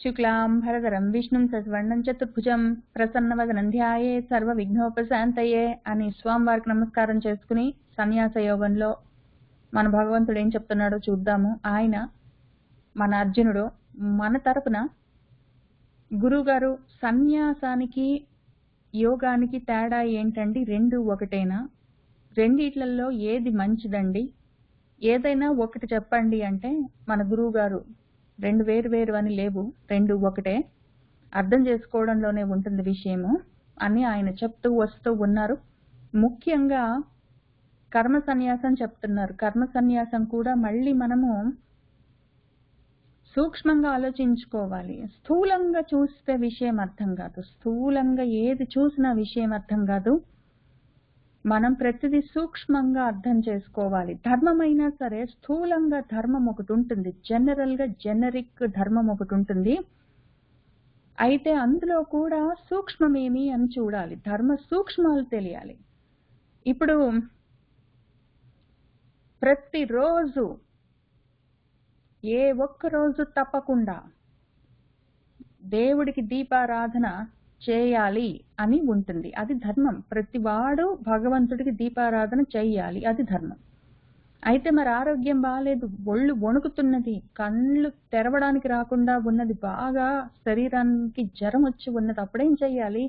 శుక్లాంబరధరం విష్ణుం శశివర్ణం చతుర్భుజం ప్రసన్నవదనం ధ్యాయేత్ సర్వవిఘ్నోపశాంతయే అని స్వామివారికి నమస్కారం చేసుకుని సన్యాస యోగంలో మన భగవంతుడు ఏం చెప్తున్నాడో చూద్దాము. ఆయన మన అర్జునుడు మన తరపున గురువుగారు సన్యాసానికి యోగానికి తేడా ఏంటండి? రెండు ఒకటేనా? రెండిట్లలో ఏది మంచిదండి? ఏదైనా ఒకటి చెప్పండి అంటే మన గురువు గారు రెండు వేరు వేరు అని లేవు, రెండు ఒకటే, అర్థం చేసుకోవడంలోనే ఉంటుంది విషయము అని ఆయన చెప్తూ వస్తూ ఉన్నారు. ముఖ్యంగా కర్మ సన్యాసం చెప్తున్నారు. కర్మ సన్యాసం కూడా మళ్ళీ మనము సూక్ష్మంగా ఆలోచించుకోవాలి. స్థూలంగా చూస్తే విషయం అర్థం కాదు, స్థూలంగా ఏది చూసినా విషయం అర్థం కాదు. మనం ప్రతిదీ సూక్ష్మంగా అర్థం చేసుకోవాలి. ధర్మమైనా సరే స్థూలంగా ధర్మం ఒకటి ఉంటుంది, జనరల్ గా జెనరిక్ ధర్మం ఒకటి ఉంటుంది. అయితే అందులో కూడా సూక్ష్మమేమి అని చూడాలి, ధర్మ సూక్ష్మాలు తెలియాలి. ఇప్పుడు ప్రతిరోజు ఏ ఒక్క రోజు తప్పకుండా దేవుడికి దీపారాధన చేయాలి అని ఉంటుంది, అది ధర్మం. ప్రతివాడు భగవంతుడికి దీపారాధన చేయాలి, అది ధర్మం. అయితే మరి ఆరోగ్యం బాగాలేదు, ఒళ్ళు వణుకుతున్నది, కళ్ళు తెరవడానికి రాకుండా ఉన్నది, బాగా శరీరానికి జ్వరం వచ్చి ఉన్నది, అప్పుడేం చెయ్యాలి?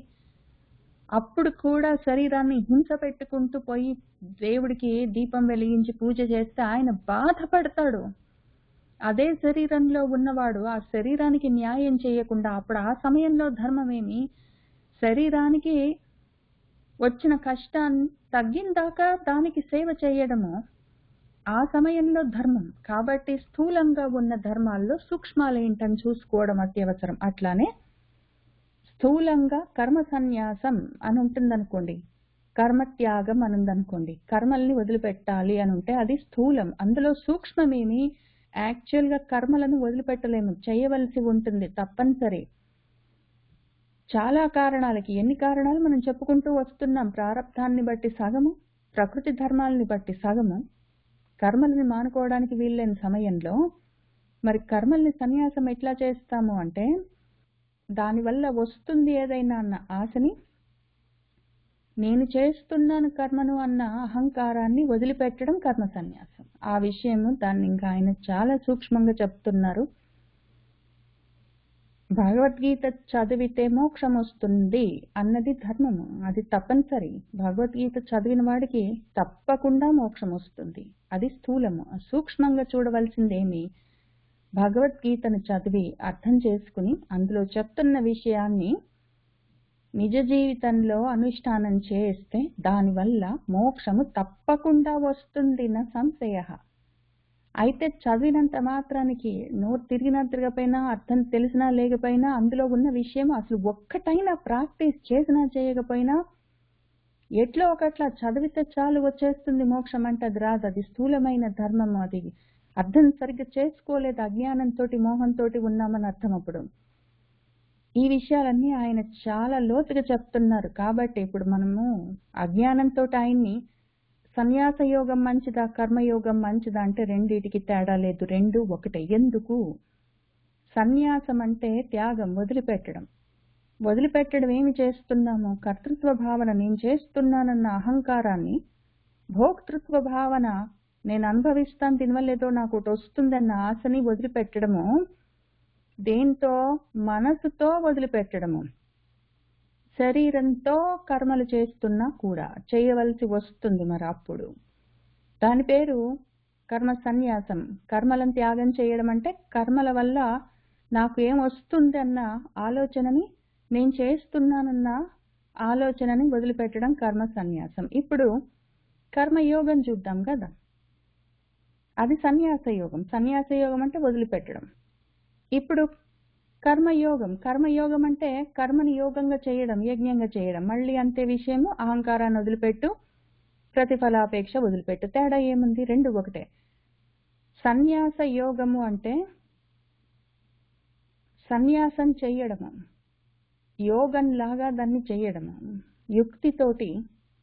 అప్పుడు కూడా శరీరాన్ని హింస పెట్టుకుంటూ పోయి దేవుడికి దీపం వెలిగించి పూజ చేస్తే ఆయన బాధపడతాడు. అదే శరీరంలో ఉన్నవాడు ఆ శరీరానికి న్యాయం చేయకుండా అప్పుడు ఆ సమయంలో ధర్మమేమి? శరీరానికి వచ్చిన కష్టాన్ని తగ్గిందాకా దానికి సేవ చేయడము ఆ సమయంలో ధర్మం. కాబట్టి స్థూలంగా ఉన్న ధర్మాల్లో సూక్ష్మాలు ఏంటని చూసుకోవడం అత్యవసరం. అట్లానే స్థూలంగా కర్మ సన్యాసం అని ఉంటుందనుకోండి, కర్మత్యాగం అని ఉందనుకోండి, కర్మల్ని వదిలిపెట్టాలి అని ఉంటే అది స్థూలం. అందులో సూక్ష్మమేమి? యాక్చువల్ గా కర్మలను వదిలిపెట్టలేము, చేయవలసి ఉంటుంది తప్పనిసరి. చాలా కారణాలకి, ఎన్ని కారణాలు మనం చెప్పుకుంటూ వస్తున్నాం. ప్రారబ్ధాన్ని బట్టి సగము, ప్రకృతి ధర్మాలని బట్టి సగము, కర్మల్ని మానుకోవడానికి వీల్లేని సమయంలో మరి కర్మల్ని సన్యాసం ఎట్లా చేస్తాము అంటే దానివల్ల వస్తుంది ఏదైనా అన్న ఆశని, నేను చేస్తున్నాను కర్మను అన్న అహంకారాన్ని వదిలిపెట్టడం కర్మ సన్యాసం. ఆ విషయము దాన్ని ఇంకా ఆయన చాలా సూక్ష్మంగా చెప్తున్నారు. భగవద్గీత చదివితే మోక్షం వస్తుంది అన్నది ధర్మము, అది తప్పనిసరి. భగవద్గీత చదివిన వాడికి తప్పకుండా మోక్షం వస్తుంది, అది స్థూలము. సూక్ష్మంగా చూడవలసిందేమి? భగవద్గీతను చదివి అర్థం చేసుకుని అందులో చెప్తున్న విషయాన్ని నిజ జీవితంలో అనుష్ఠానం చేస్తే దానివల్ల మోక్షము తప్పకుండా వస్తుంది, నా సంశయ. అయితే చదివినంత మాత్రానికి నోరు తిరిగినా తిరగపోయినా, అర్థం తెలిసినా లేకపోయినా, అందులో ఉన్న విషయం అసలు ఒక్కటైనా ప్రాక్టీస్ చేసినా చేయకపోయినా ఎట్లో ఒకట్లా చదివితే చాలు వచ్చేస్తుంది మోక్షం అంటే అది రాదు. అది స్థూలమైన ధర్మం, అది అర్థం సరిగ్గా చేసుకోలేదు, అజ్ఞానంతో మోహంతో ఉన్నామని అర్థం. అప్పుడు ఈ విషయాలన్నీ ఆయన చాలా లోతుగా చెప్తున్నారు. కాబట్టి ఇప్పుడు మనము అజ్ఞానంతో ఆయన్ని సన్యాస యోగం మంచిదా కర్మయోగం మంచిదా అంటే రెండిటికి తేడా లేదు, రెండు ఒకటే. ఎందుకు? సన్యాసం అంటే త్యాగం, వదిలిపెట్టడం. వదిలిపెట్టడం ఏమి చేస్తున్నాము? కర్తృత్వ భావన, నేను చేస్తున్నానన్న అహంకారాన్ని, భోక్తృత్వ భావన, నేను అనుభవిస్తాను దీనివల్ల ఏదో నాకు ఒకటి వస్తుందన్న ఆశని వదిలిపెట్టడము. దేంతో? మనసుతో వదిలిపెట్టడము. శరీరంతో కర్మలు చేస్తున్నా కూడా చేయవలసి వస్తుంది, మరి అప్పుడు దాని పేరు కర్మ సన్యాసం. కర్మలను త్యాగం చేయడం అంటే కర్మల వల్ల నాకు ఏం వస్తుంది అన్న ఆలోచనని, నేను చేస్తున్నానన్న ఆలోచనని వదిలిపెట్టడం కర్మ సన్యాసం. ఇప్పుడు కర్మయోగం చూద్దాం కదా, అది సన్యాస యోగం. సన్యాస యోగం అంటే వదిలిపెట్టడం. ఇప్పుడు కర్మయోగం, కర్మయోగం అంటే కర్మని యోగంగా చేయడం, యజ్ఞంగా చేయడం. మళ్ళీ అంతే విషయము, అహంకారాన్ని వదిలిపెట్టు, ప్రతిఫలాపేక్ష వదిలిపెట్టు. తేడా ఏముంది? రెండు ఒకటే. సన్యాస యోగము అంటే సన్యాసం చేయడము, యోగంలాగా దాన్ని చేయడము, యుక్తితోటి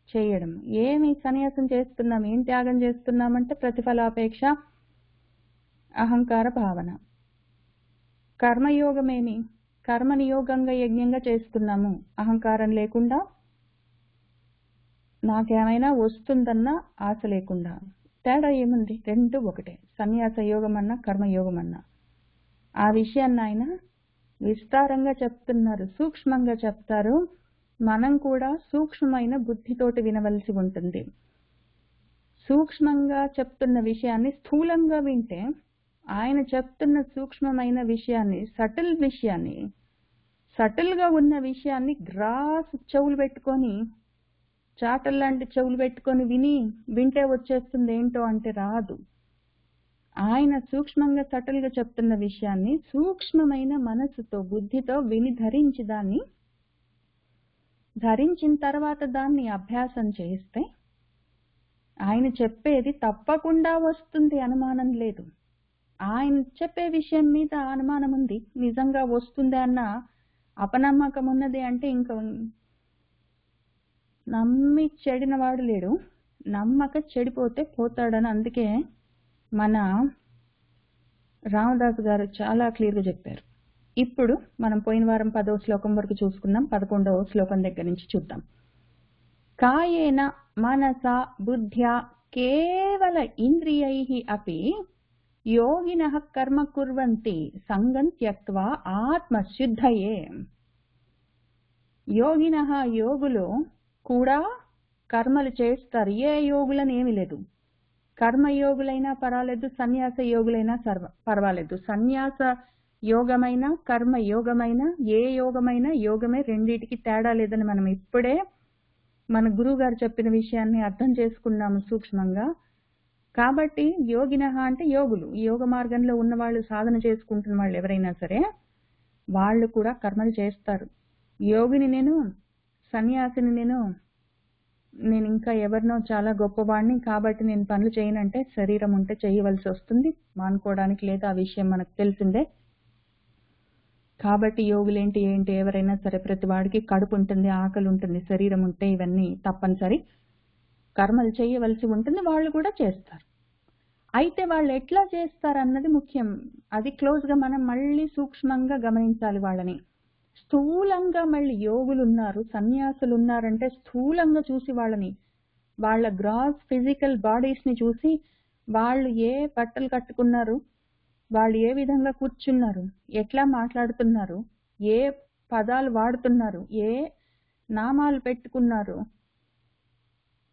చేయడం. ఏమి సన్యాసం చేస్తున్నాం, ఏం త్యాగం చేస్తున్నామంటే ప్రతిఫలాపేక్ష, అహంకార భావన. కర్మయోగమేమి? కర్మని యోగంగా యజ్ఞంగా చేస్తున్నాము, అహంకారం లేకుండా, నాకేమైనా వస్తుందన్న ఆశ లేకుండా. తేడా ఏముంది? రెండు ఒకటే. సన్యాస యోగం అన్నా కర్మయోగం అన్నా ఆ విషయాన్ని ఆయన విస్తారంగా చెప్తున్నారు, సూక్ష్మంగా చెప్తారు. మనం కూడా సూక్ష్మమైన బుద్ధితోటి వినవలసి ఉంటుంది. సూక్ష్మంగా చెప్తున్న విషయాన్ని స్థూలంగా వింటే, ఆయన చెప్తున్న సూక్ష్మమైన విషయాన్ని, సటిల్ గా ఉన్న విషయాన్ని గ్రాస్ చెవులు పెట్టుకొని, చాటల్లాంటి చెవులు పెట్టుకొని వింటే వచ్చేస్తుంది ఏంటో అంటే రాదు. ఆయన సూక్ష్మంగా సటిల్గా చెప్తున్న విషయాన్ని సూక్ష్మమైన మనసుతో, బుద్ధితో విని ధరించిన తర్వాత దాన్ని అభ్యాసం చేస్తే ఆయన చెప్పేది తప్పకుండా వస్తుంది, అనుమానం లేదు. ఆయన చెప్పే విషయం మీద అనుమానం ఉంది, నిజంగా వస్తుంది అన్న అపనమ్మకం ఉన్నది అంటే ఇంకా నమ్మి చెడిన వాడు లేడు. నమ్మక చెడిపోతే పోతాడని అందుకే మన రామదాసు గారు చాలా క్లియర్గా చెప్పారు. ఇప్పుడు మనం పోయిన వారం 10వ శ్లోకం వరకు చూసుకున్నాం. 11వ శ్లోకం దగ్గర నుంచి చూద్దాం. కాయేన మనసా బుద్ధ్యా కేవల ఇంద్రియైః అపి యోగినః కర్మ కుర్వంతి సంగం త్యక్త్వా ఆత్మశుద్ధయే. యోగినః యోగులు కూడా కర్మలు చేస్తారు. ఏ యోగులని ఏమీ లేదు. కర్మయోగులైనా పర్వాలేదు, సన్యాస యోగులైనా పర్వాలేదు. సన్యాస యోగమైనా కర్మ యోగమైనా ఏ యోగమైనా యోగమే, రెండిటికి తేడా లేదని మనం ఇప్పుడే మన గురువు గారు చెప్పిన విషయాన్ని అర్థం చేసుకున్నాము సూక్ష్మంగా. కాబట్టి యోగినః అంటే యోగులు, యోగ మార్గంలో ఉన్న వాళ్ళు, సాధన చేసుకుంటున్న వాళ్ళు ఎవరైనా సరే వాళ్ళు కూడా కర్మలు చేస్తారు. యోగిని నేను, సన్యాసిని నేను ఇంకా ఎవరినో చాలా గొప్పవాడిని కాబట్టి నేను పనులు చేయనంటే శరీరం ఉంటే చేయవలసి వస్తుంది, మానుకోవడానికి లేదు. ఆ విషయం మనకు తెలిసిందే. కాబట్టి యోగులేంటి ఏంటి, ఎవరైనా సరే ప్రతి వాడికి కడుపు ఉంటుంది, ఆకలి ఉంటుంది, శరీరం ఉంటే ఇవన్నీ తప్పనిసరి, కర్మలు చేయవలసి ఉంటుంది. వాళ్ళు కూడా చేస్తారు. అయితే వాళ్ళు ఎట్లా చేస్తారు అన్నది ముఖ్యం. అది క్లోజ్గా మనం మళ్ళీ సూక్ష్మంగా గమనించాలి వాళ్ళని. స్థూలంగా మళ్ళీ యోగులు ఉన్నారు, సన్యాసులు ఉన్నారంటే స్థూలంగా చూసి వాళ్ళ గ్రాస్ ఫిజికల్ బాడీస్ ని చూసి, వాళ్ళు ఏ బట్టలు కట్టుకున్నారు, వాళ్ళు ఏ విధంగా కూర్చున్నారు, ఎట్లా మాట్లాడుతున్నారు, ఏ పదాలు వాడుతున్నారు, ఏ నామాలు పెట్టుకున్నారు,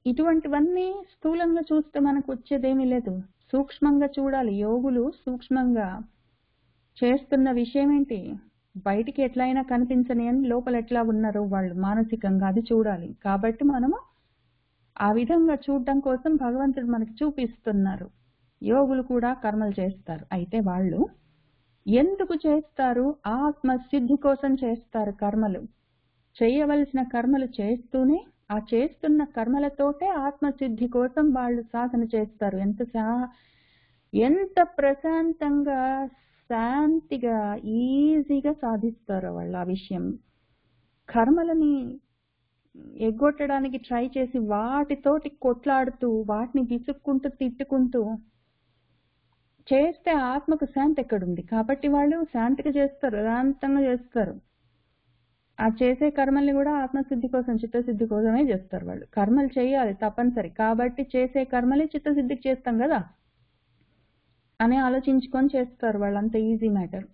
ఇటువంటివన్నీ స్థూలంగా చూస్తే మనకు వచ్చేదేమీ లేదు. సూక్ష్మంగా చూడాలి. యోగులు సూక్ష్మంగా చేస్తున్న విషయం ఏంటి, బయటికి ఎట్లయినా కనిపించని అని లోపల ఎట్లా ఉన్నారో వాళ్ళు మానసికంగా, అది చూడాలి. కాబట్టి మనము ఆ విధంగా చూడడం కోసం భగవంతుడు మనకి చూపిస్తున్నారు. యోగులు కూడా కర్మలు చేస్తారు. అయితే వాళ్ళు ఎందుకు చేస్తారు? ఆత్మసిద్ధి కోసం చేస్తారు కర్మలు. చేయవలసిన కర్మలు చేస్తూనే, ఆ చేస్తున్న కర్మలతోటే ఆత్మసిద్ధి కోసం వాళ్ళు సాధన చేస్తారు. ఎంత ప్రశాంతంగా, శాంతిగా, ఈజీగా సాధిస్తారో వాళ్ళు ఆ విషయం. కర్మలని ఎగ్గొట్టడానికి ట్రై చేసి వాటితోటి కొట్లాడుతూ, వాటిని విసుక్కుంటూ, తిట్టుకుంటూ చేస్తే ఆత్మకు శాంతి ఎక్కడుంది? కాబట్టి వాళ్ళు శాంతిగా చేస్తారు, శాంతంగా చేస్తారు. ఆ చేసే కర్మల్ని కూడా ఆత్మసిద్ధి కోసం, చిత్తశుద్ధి కోసమే చేస్తారు. వాళ్ళు కర్మలు చేయాలి తప్పనిసరి, కాబట్టి చేసే కర్మలే చిత్తశుద్ధికి చేస్తాం కదా అని ఆలోచించుకొని చేస్తారు. వాళ్ళంత ఈజీ మ్యాటర్.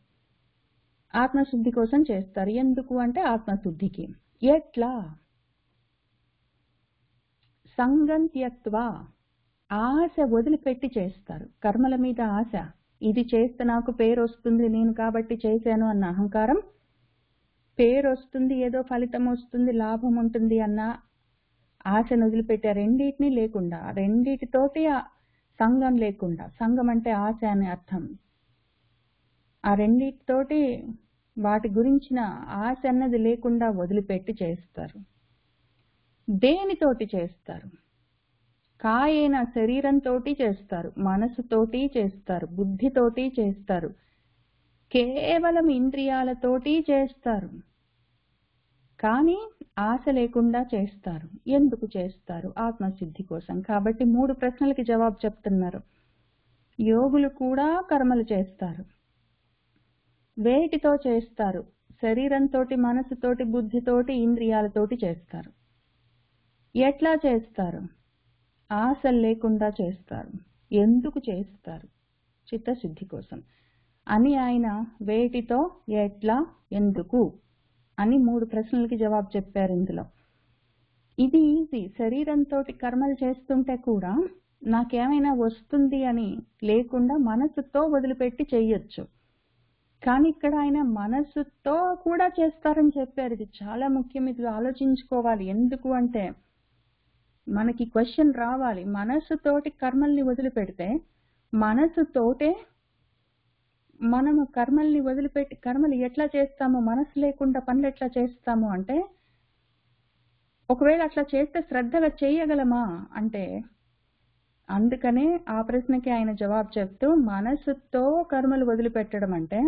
ఆత్మశుద్ధి కోసం చేస్తారు. ఎందుకు అంటే ఆత్మశుద్ధికి. ఎట్లా? సంగం త్యక్త్వా, ఆశ వదిలిపెట్టి చేస్తారు. కర్మల మీద ఆశ, ఇది చేస్తే నాకు పేరు వస్తుంది, నేను కాబట్టి చేశాను అన్న అహంకారం, పేరు వస్తుంది, ఏదో ఫలితం వస్తుంది, లాభం ఉంటుంది అన్న ఆశను వదిలిపెట్టే, రెండింటినీ లేకుండా, రెండిటితోటి సంగం లేకుండా, సంగం అంటే ఆశ అని అర్థం, ఆ రెండిటితోటి వాటి గురించిన ఆశ అన్నది లేకుండా వదిలిపెట్టి చేస్తారు. దేనితోటి చేస్తారు? కాయేన శరీరంతో చేస్తారు, మనసుతోటి చేస్తారు, బుద్ధితోటి చేస్తారు, కేవలం ఇంద్రియాలతోటి చేస్తారు. కానీ ఆశ లేకుండా చేస్తారు. ఎందుకు చేస్తారు? ఆత్మసిద్ధి కోసం. కాబట్టి 3 ప్రశ్నలకి జవాబు చెప్తున్నారు. యోగులు కూడా కర్మలు చేస్తారు. వేటితో చేస్తారు? శరీరంతోటి, మనసుతోటి, బుద్ధితోటి, ఇంద్రియాలతోటి చేస్తారు. ఎట్లా చేస్తారు? ఆశలు లేకుండా చేస్తారు. ఎందుకు చేస్తారు? చిత్తశుద్ధి కోసం అని ఆయన వేటితో, ఎట్లా, ఎందుకు అని 3 ప్రశ్నలకి జవాబు చెప్పారు ఇందులో. ఇది ఈజీ. శరీరంతో కర్మలు చేస్తుంటే కూడా నాకేమైనా వస్తుంది అని లేకుండా మనసుతో వదిలిపెట్టి చెయ్యొచ్చు. కానీ ఇక్కడ ఆయన మనసుతో కూడా చేస్తారని చెప్పారు. ఇది చాలా ముఖ్యం. ఇది ఆలోచించుకోవాలి. ఎందుకు అంటే మనకి క్వశ్చన్ రావాలి. మనసుతోటి కర్మల్ని వదిలిపెడితే మనసుతోటే మనము కర్మల్ని వదిలిపెట్టి కర్మలు ఎట్లా చేస్తాము? మనసు లేకుండా పనులు ఎట్లా చేస్తాము అంటే, ఒకవేళ అట్లా చేస్తే శ్రద్ధగా చేయగలమా అంటే, అందుకనే ఆ ప్రశ్నకి ఆయన జవాబు చెప్తూ, మనసుతో కర్మలు వదిలిపెట్టడం అంటే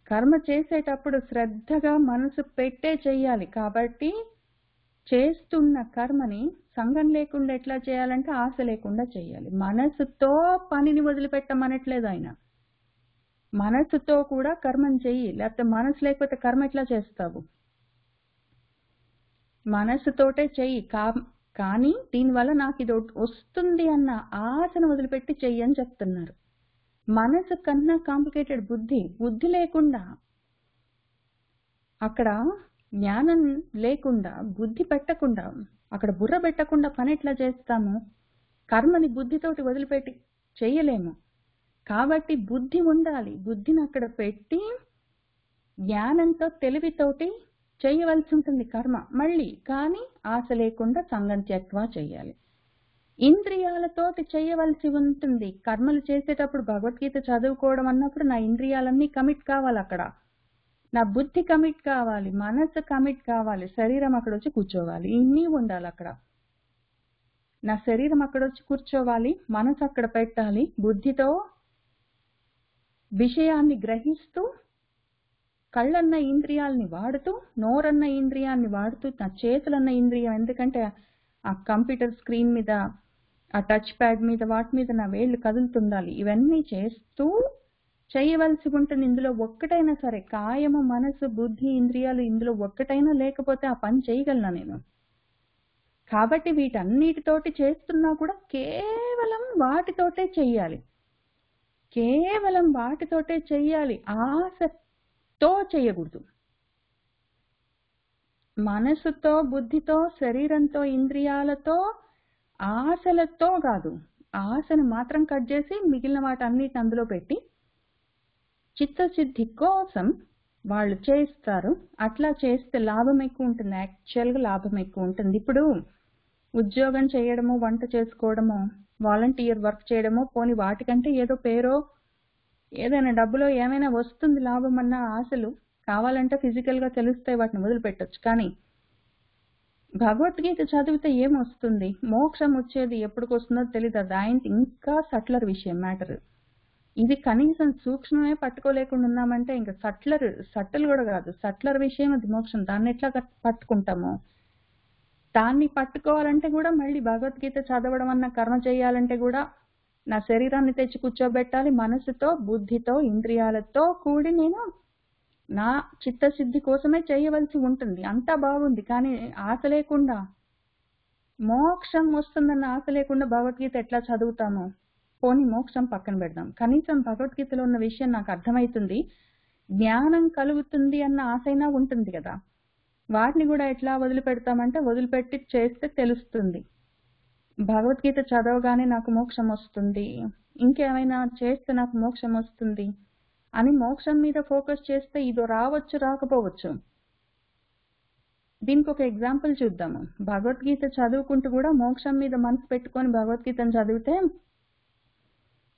కర్మ చేసేటప్పుడు శ్రద్ధగా మనసు పెట్టే చెయ్యాలి. కాబట్టి చేస్తున్న కర్మని సంగం లేకుండా ఎట్లా చేయాలంటే ఆశ లేకుండా చేయాలి. మనసుతో పనిని వదిలిపెట్టమనట్లేదు ఆయన. మనసుతో కూడా కర్మని చెయ్యి, లేకపోతే మనసు లేకపోతే కర్మ ఎట్లా చేస్తావు? మనసుతోటే చెయ్యి. కానీ దీనివల్ల నాకు ఇది వస్తుంది అన్న ఆశను వదిలిపెట్టి చెయ్యి అని చెప్తున్నారు. మనసు కన్నా కాంప్లికేటెడ్ బుద్ధి. బుద్ధి లేకుండా, అక్కడ జ్ఞానం లేకుండా, బుద్ధి పెట్టకుండా, అక్కడ బుర్ర పెట్టకుండా పని ఎట్లా చేస్తాము? కర్మని బుద్ధితోటి వదిలిపెట్టి చెయ్యలేము. కాబట్టి బుద్ధి ఉండాలి. బుద్ధిని అక్కడ పెట్టి జ్ఞానంతో, తెలివితోటి చేయవలసి ఉంటుంది కర్మ మళ్ళీ. కానీ ఆశ లేకుండా సంగం త్యక్వా చెయ్యాలి. ఇంద్రియాలతోటి చేయవలసి ఉంటుంది. కర్మలు చేసేటప్పుడు భగవద్గీత చదువుకోవడం అన్నప్పుడు నా ఇంద్రియాలన్నీ కమిట్ కావాలి. అక్కడ నా బుద్ధి కమిట్ కావాలి, మనసు కమిట్ కావాలి, శరీరం అక్కడ వచ్చి కూర్చోవాలి. ఇన్ని ఉండాలి అక్కడ. నా శరీరం అక్కడ వచ్చి కూర్చోవాలి, మనసు అక్కడ పెట్టాలి, బుద్ధితో విషయాన్ని గ్రహిస్తూ, కళ్ళన్న ఇంద్రియాలని వాడుతూ, నోరన్న ఇంద్రియాన్ని వాడుతూ, నా చేతులన్న ఇంద్రియం, ఎందుకంటే ఆ కంప్యూటర్ స్క్రీన్ మీద, ఆ టచ్ ప్యాడ్ మీద, వాటి మీద నా వేళ్ళు కదులుతుండాలి. ఇవన్నీ చేస్తూ చేయవలసి ఉంటుంది. ఇందులో ఒక్కటైనా సరే, కాయము, మనసు, బుద్ధి, ఇంద్రియాలు ఇందులో ఒక్కటైనా లేకపోతే ఆ పని చేయగలనా నేను? కాబట్టి వీటన్నిటితోటి చేస్తున్నా కూడా కేవలం వాటితోటే చెయ్యాలి. కేవలం వాటితోటే చెయ్యాలి. ఆశతో చేయకూడదు. మనసుతో, బుద్ధితో, శరీరంతో, ఇంద్రియాలతో, ఆశలతో కాదు. ఆశను మాత్రం కట్ చేసి మిగిలిన వాటన్నిటిని అందులో పెట్టి చిత్తశుద్ధి కోసం వాళ్ళు చేస్తారు. అట్లా చేస్తే లాభం ఎక్కువ ఉంటుంది. యాక్చువల్గా లాభం ఎక్కువ ఉంటుంది. ఇప్పుడు ఉద్యోగం చేయడము, వంట చేసుకోవడము, వాలంటీర్ వర్క్ చేయడము, పోని వాటికంటే ఏదో పేరో ఏదైనా డబ్బులో ఏమైనా వస్తుంది లాభం అన్న ఆశలు కావాలంటే ఫిజికల్ గా తెలుస్తాయి, వాటిని వదిలిపెట్టచ్చు. కానీ భగవద్గీత చదివితే ఏమొస్తుంది? మోక్షం వచ్చేది ఎప్పటికి వస్తుందో తెలియదు. అది ఆయన ఇంకా సట్లర్ విషయం మ్యాటర్. ఇది కనీసం సూక్ష్మమే పట్టుకోలేకుండా ఉన్నామంటే ఇంకా సట్టలు కూడా కాదు, సట్లర్ విషయం అది మోక్షం. దాన్ని ఎట్లా పట్టుకుంటాము? దాన్ని పట్టుకోవాలంటే కూడా మళ్ళీ భగవద్గీత చదవడం అన్న కర్మ చేయాలంటే కూడా నా శరీరాన్ని తెచ్చి కూర్చోబెట్టాలి. మనసుతో, బుద్ధితో, ఇంద్రియాలతో కూడి నేను నా చిత్తశుద్ధి కోసమే చేయవలసి ఉంటుంది. అంతా బాగుంది. కానీ ఆశ లేకుండా, మోక్షం వస్తుందన్న ఆశ లేకుండా భగవద్గీత ఎట్లా చదువుతాము? పోనీ మోక్షం పక్కన పెడదాం, కనీసం భగవద్గీతలో ఉన్న విషయం నాకు అర్థమవుతుంది, జ్ఞానం కలుగుతుంది అన్న ఆశైనా ఉంటుంది కదా. వాటిని కూడా ఎట్లా వదిలిపెడతామంటే వదిలిపెట్టి చేస్తే తెలుస్తుంది. భగవద్గీత చదవగానే నాకు మోక్షం వస్తుంది, ఇంకేమైనా చేస్తే నాకు మోక్షం వస్తుంది అని మోక్షం మీద ఫోకస్ చేస్తే ఇదో రావచ్చు, రాకపోవచ్చు. దీనికి ఒక ఎగ్జాంపుల్ చూద్దాము. భగవద్గీత చదువుకుంటూ కూడా మోక్షం మీద మనసు పెట్టుకొని భగవద్గీతను చదివితే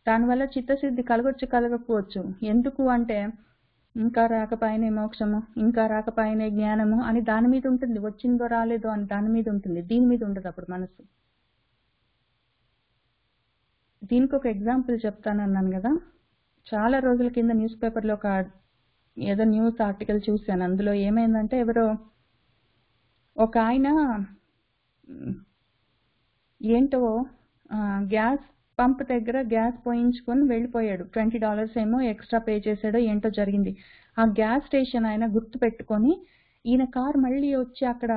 దానివల్ల చిత్తశుద్ధి కలగొచ్చు, కలగకపోవచ్చు. ఎందుకు అంటే ఇంకా రాకపోయినే మోక్షము, ఇంకా రాకపోయినే జ్ఞానము అని దాని మీద ఉంటుంది. వచ్చిందో రాలేదో అని దాని మీద ఉంటుంది, దీని మీద ఉండదు అప్పుడు మనసు. దీనికి ఒక ఎగ్జాంపుల్ చెప్తానన్నాను కదా. చాలా రోజుల కింద న్యూస్ పేపర్లో ఏదో న్యూస్ ఆర్టికల్ చూశాను. అందులో ఏమైందంటే ఎవరో ఒక ఆయన ఏంటో గ్యాస్ పంప్ దగ్గర గ్యాస్ పోయించుకొని వెళ్ళిపోయాడు. $20 ఏమో ఎక్స్ట్రా పే చేశాడో ఏంటో జరిగింది. ఆ గ్యాస్ స్టేషన్ ఆయన గుర్తు పెట్టుకొని ఈయన కార్ మళ్ళీ వచ్చి అక్కడ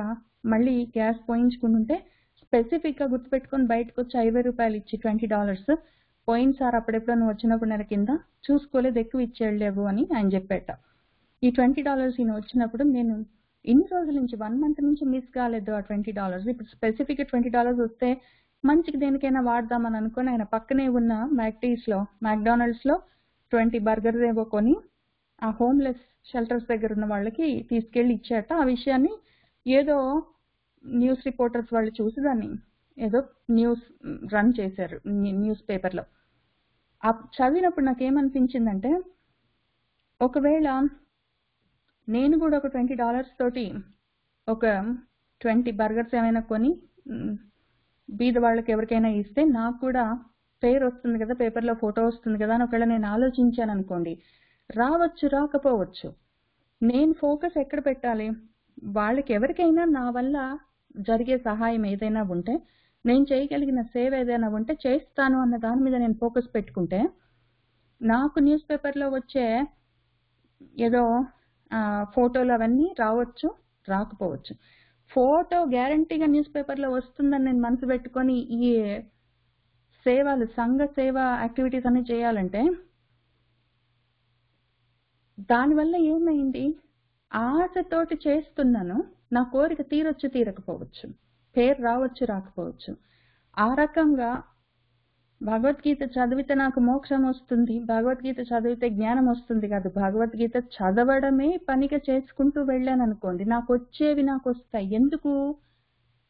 మళ్ళీ గ్యాస్ పోయించుకుంటుంటే స్పెసిఫిక్గా గుర్తుపెట్టుకొని బయటకు వచ్చి $50 ఇచ్చి $20 పోయింది సార్, అప్పుడెప్పుడు నువ్వు వచ్చినప్పుడు నెల కింద చూసుకోలేదు, ఎక్కువ ఇచ్చేళ్ళేవు అని ఆయన చెప్పేట. ఈ $20 ఈయన వచ్చినప్పుడు నేను ఇన్ని రోజుల నుంచి 1 month నుంచి మిస్ కాలేదు ఆ $20. ఇప్పుడు స్పెసిఫిక్గా $20 వస్తే మంచికి దేనికైనా వాడదామని అనుకుని ఆయన పక్కనే ఉన్న మ్యాక్డానల్డ్స్లో 20 బర్గర్స్ ఏవో కొని ఆ హోమ్లెస్ షెల్టర్స్ దగ్గర ఉన్న వాళ్ళకి తీసుకెళ్ళి ఇచ్చాట. ఆ విషయాన్ని ఏదో న్యూస్ రిపోర్టర్స్ వాళ్ళు చూసి దాన్ని ఏదో న్యూస్ రన్ చేశారు న్యూస్ పేపర్లో. చదివినప్పుడు నాకేమనిపించిందంటే, ఒకవేళ నేను కూడా ఒక $20 తోటి ఒక 20 బర్గర్స్ ఏమైనా కొని బీద వాళ్ళకి ఎవరికైనా ఇస్తే నాకు కూడా పేరు వస్తుంది కదా, పేపర్లో ఫోటో వస్తుంది కదా అని ఒకవేళ నేను ఆలోచించాను అనుకోండి, రావచ్చు రాకపోవచ్చు. నేను ఫోకస్ ఎక్కడ పెట్టాలి? వాళ్ళకి ఎవరికైనా నా వల్ల జరిగే సహాయం ఏదైనా ఉంటే, నేను చేయగలిగిన సేవ ఏదైనా ఉంటే చేస్తాను అన్న దాని మీద నేను ఫోకస్ పెట్టుకుంటే, నాకు న్యూస్ పేపర్లో వచ్చే ఏదో ఫోటోలు అవన్నీ రావచ్చు రాకపోవచ్చు. ఫోటో గ్యారంటీగా న్యూస్ పేపర్లో వస్తుందని నేను మనసు పెట్టుకొని ఈ సేవలు సంఘ సేవ యాక్టివిటీస్ అన్ని చేయాలంటే దానివల్ల ఏమైంది? ఆశతోటి చేస్తున్నాను, నా కోరిక తీరొచ్చు తీరకపోవచ్చు, పేరు రావచ్చు రాకపోవచ్చు. ఆ రకంగా భగవద్గీత చదివితే నాకు మోక్షం వస్తుంది, భగవద్గీత చదివితే జ్ఞానం వస్తుంది కాదు. భగవద్గీత చదవడమే పనిగా చేసుకుంటూ వెళ్ళాను అనుకోండి, నాకు వచ్చేవి నాకు వస్తాయి. ఎందుకు?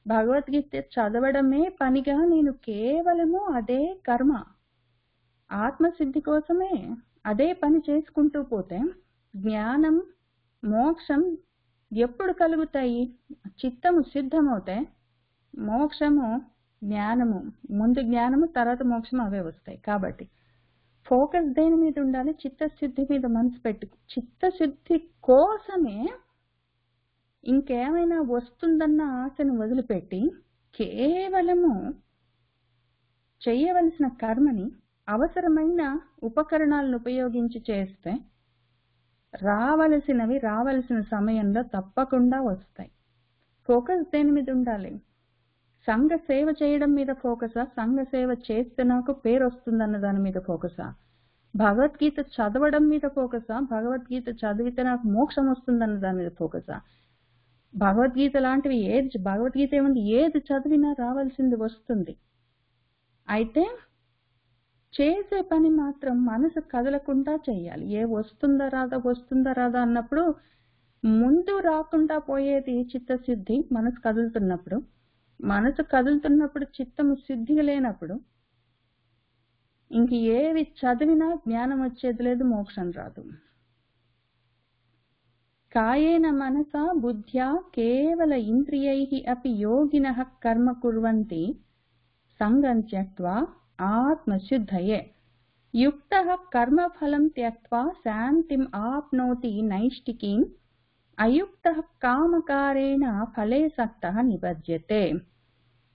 భగవద్గీత చదవడమే పనిగా నేను కేవలము అదే కర్మ ఆత్మసిద్ధి కోసమే అదే పని చేసుకుంటూ పోతే జ్ఞానం మోక్షం ఎప్పుడు కలుగుతాయి? చిత్తము సిద్ధమవుతే మోక్షము జ్ఞానము, ముందు జ్ఞానము తర్వాత మోక్షం అవే వస్తాయి. కాబట్టి ఫోకస్ దేని మీద ఉండాలి? చిత్తశుద్ధి మీద మనసు పెట్టు. చిత్తశుద్ధి కోసమే ఇంకేమైనా వస్తుందన్న ఆశను వదిలిపెట్టి కేవలము చేయవలసిన కర్మని అవసరమైన ఉపకరణాలను ఉపయోగించి చేస్తే రావలసినవి రావలసిన సమయంలో తప్పకుండా వస్తాయి. ఫోకస్ దేని మీద ఉండాలి? సంఘ సేవ చేయడం మీద ఫోకసా? సంఘ సేవ చేస్తే నాకు పేరు వస్తుందన్న దాని మీద ఫోకసా? భగవద్గీత చదవడం మీద ఫోకసా? భగవద్గీత చదివితే నాకు మోక్షం వస్తుందన్న దాని మీద ఫోకసా? భగవద్గీత లాంటివి భగవద్గీత ఏముంది, ఏది చదివినా రావాల్సింది వస్తుంది. అయితే చేసే పని మాత్రం మనసు కదలకుండా చేయాలి. వస్తుందా రాదా అన్నప్పుడు ముందు రాకుండా పోయేది చిత్తశుద్ధి. మనసు కదులుతున్నప్పుడు చిత్తము సిద్ధిగా లేనప్పుడు ఇంక ఏవి చదివినా జ్ఞానం వచ్చేది లేదు, మోక్షం రాదు. కాయేన మనసా బుద్ధ్యా కేవల ఇంద్రియైః అపి యోగినః కర్మ కుర్వంతి సంగం త్యక్త్వా ఆత్మశుద్ధయే యుక్తః కర్మఫలం త్యక్త్వా శాంతిం ఆప్నోతి నైష్టికీం అయుక్తః కామకారేణ ఫలే సక్తః నిబధ్యతే.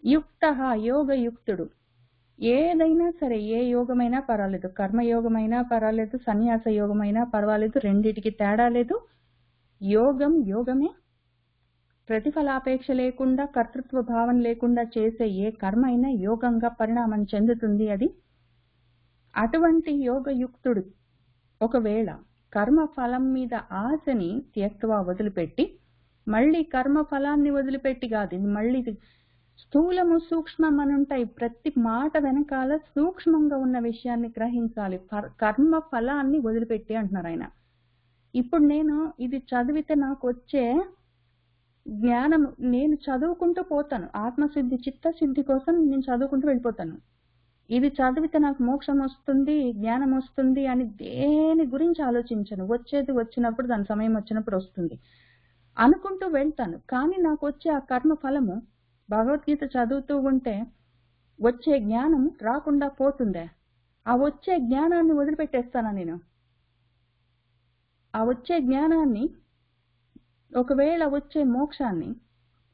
యుక్తః యోగయుక్తుడు. ఏదైనా సరే, ఏ యోగమైనా పర్వాలేదు, కర్మయోగమైనా పర్వాలేదు, సన్యాస యోగమైనా పర్వాలేదు, రెండిటికి తేడా లేదు. యోగం యోగమే. ప్రతిఫలాపేక్ష లేకుండా, కర్తృత్వ భావం లేకుండా చేసే ఏ కర్మ అయినా యోగంగా పరిణామం చెందుతుంది. అది అటువంటి యోగయుక్తుడు ఒకవేళ కర్మ ఫలం మీద ఆశని త్యక్త్వా వదిలిపెట్టి, మళ్ళీ కర్మ ఫలాన్ని వదిలిపెట్టి కాదు, ఇది మళ్ళీ స్థూలము సూక్ష్మం అని ఉంటాయి. ప్రతి మాట వెనకాల సూక్ష్మంగా ఉన్న విషయాన్ని గ్రహించాలి. కర్మ ఫలాన్ని వదిలిపెట్టి అంటున్నారు ఆయన. ఇప్పుడు నేను ఇది చదివితే నాకు వచ్చే జ్ఞానం, నేను చదువుకుంటూ పోతాను, ఆత్మసిద్ధి చిత్తశుద్ధి కోసం నేను చదువుకుంటూ వెళ్ళిపోతాను. ఇది చదివితే నాకు మోక్షం వస్తుంది, జ్ఞానం వస్తుంది అని దేని గురించి ఆలోచించను. వచ్చేది వచ్చినప్పుడు, దాని సమయం వచ్చినప్పుడు వస్తుంది అనుకుంటూ వెళ్తాను. కానీ నాకు వచ్చే ఆ కర్మ ఫలము భగవద్గీత చదువుతూ ఉంటే వచ్చే జ్ఞానం రాకుండా పోతుందే? ఆ వచ్చే జ్ఞానాన్ని వదిలిపెట్టేస్తానా నేను? ఆ వచ్చే జ్ఞానాన్ని, ఒకవేళ వచ్చే మోక్షాన్ని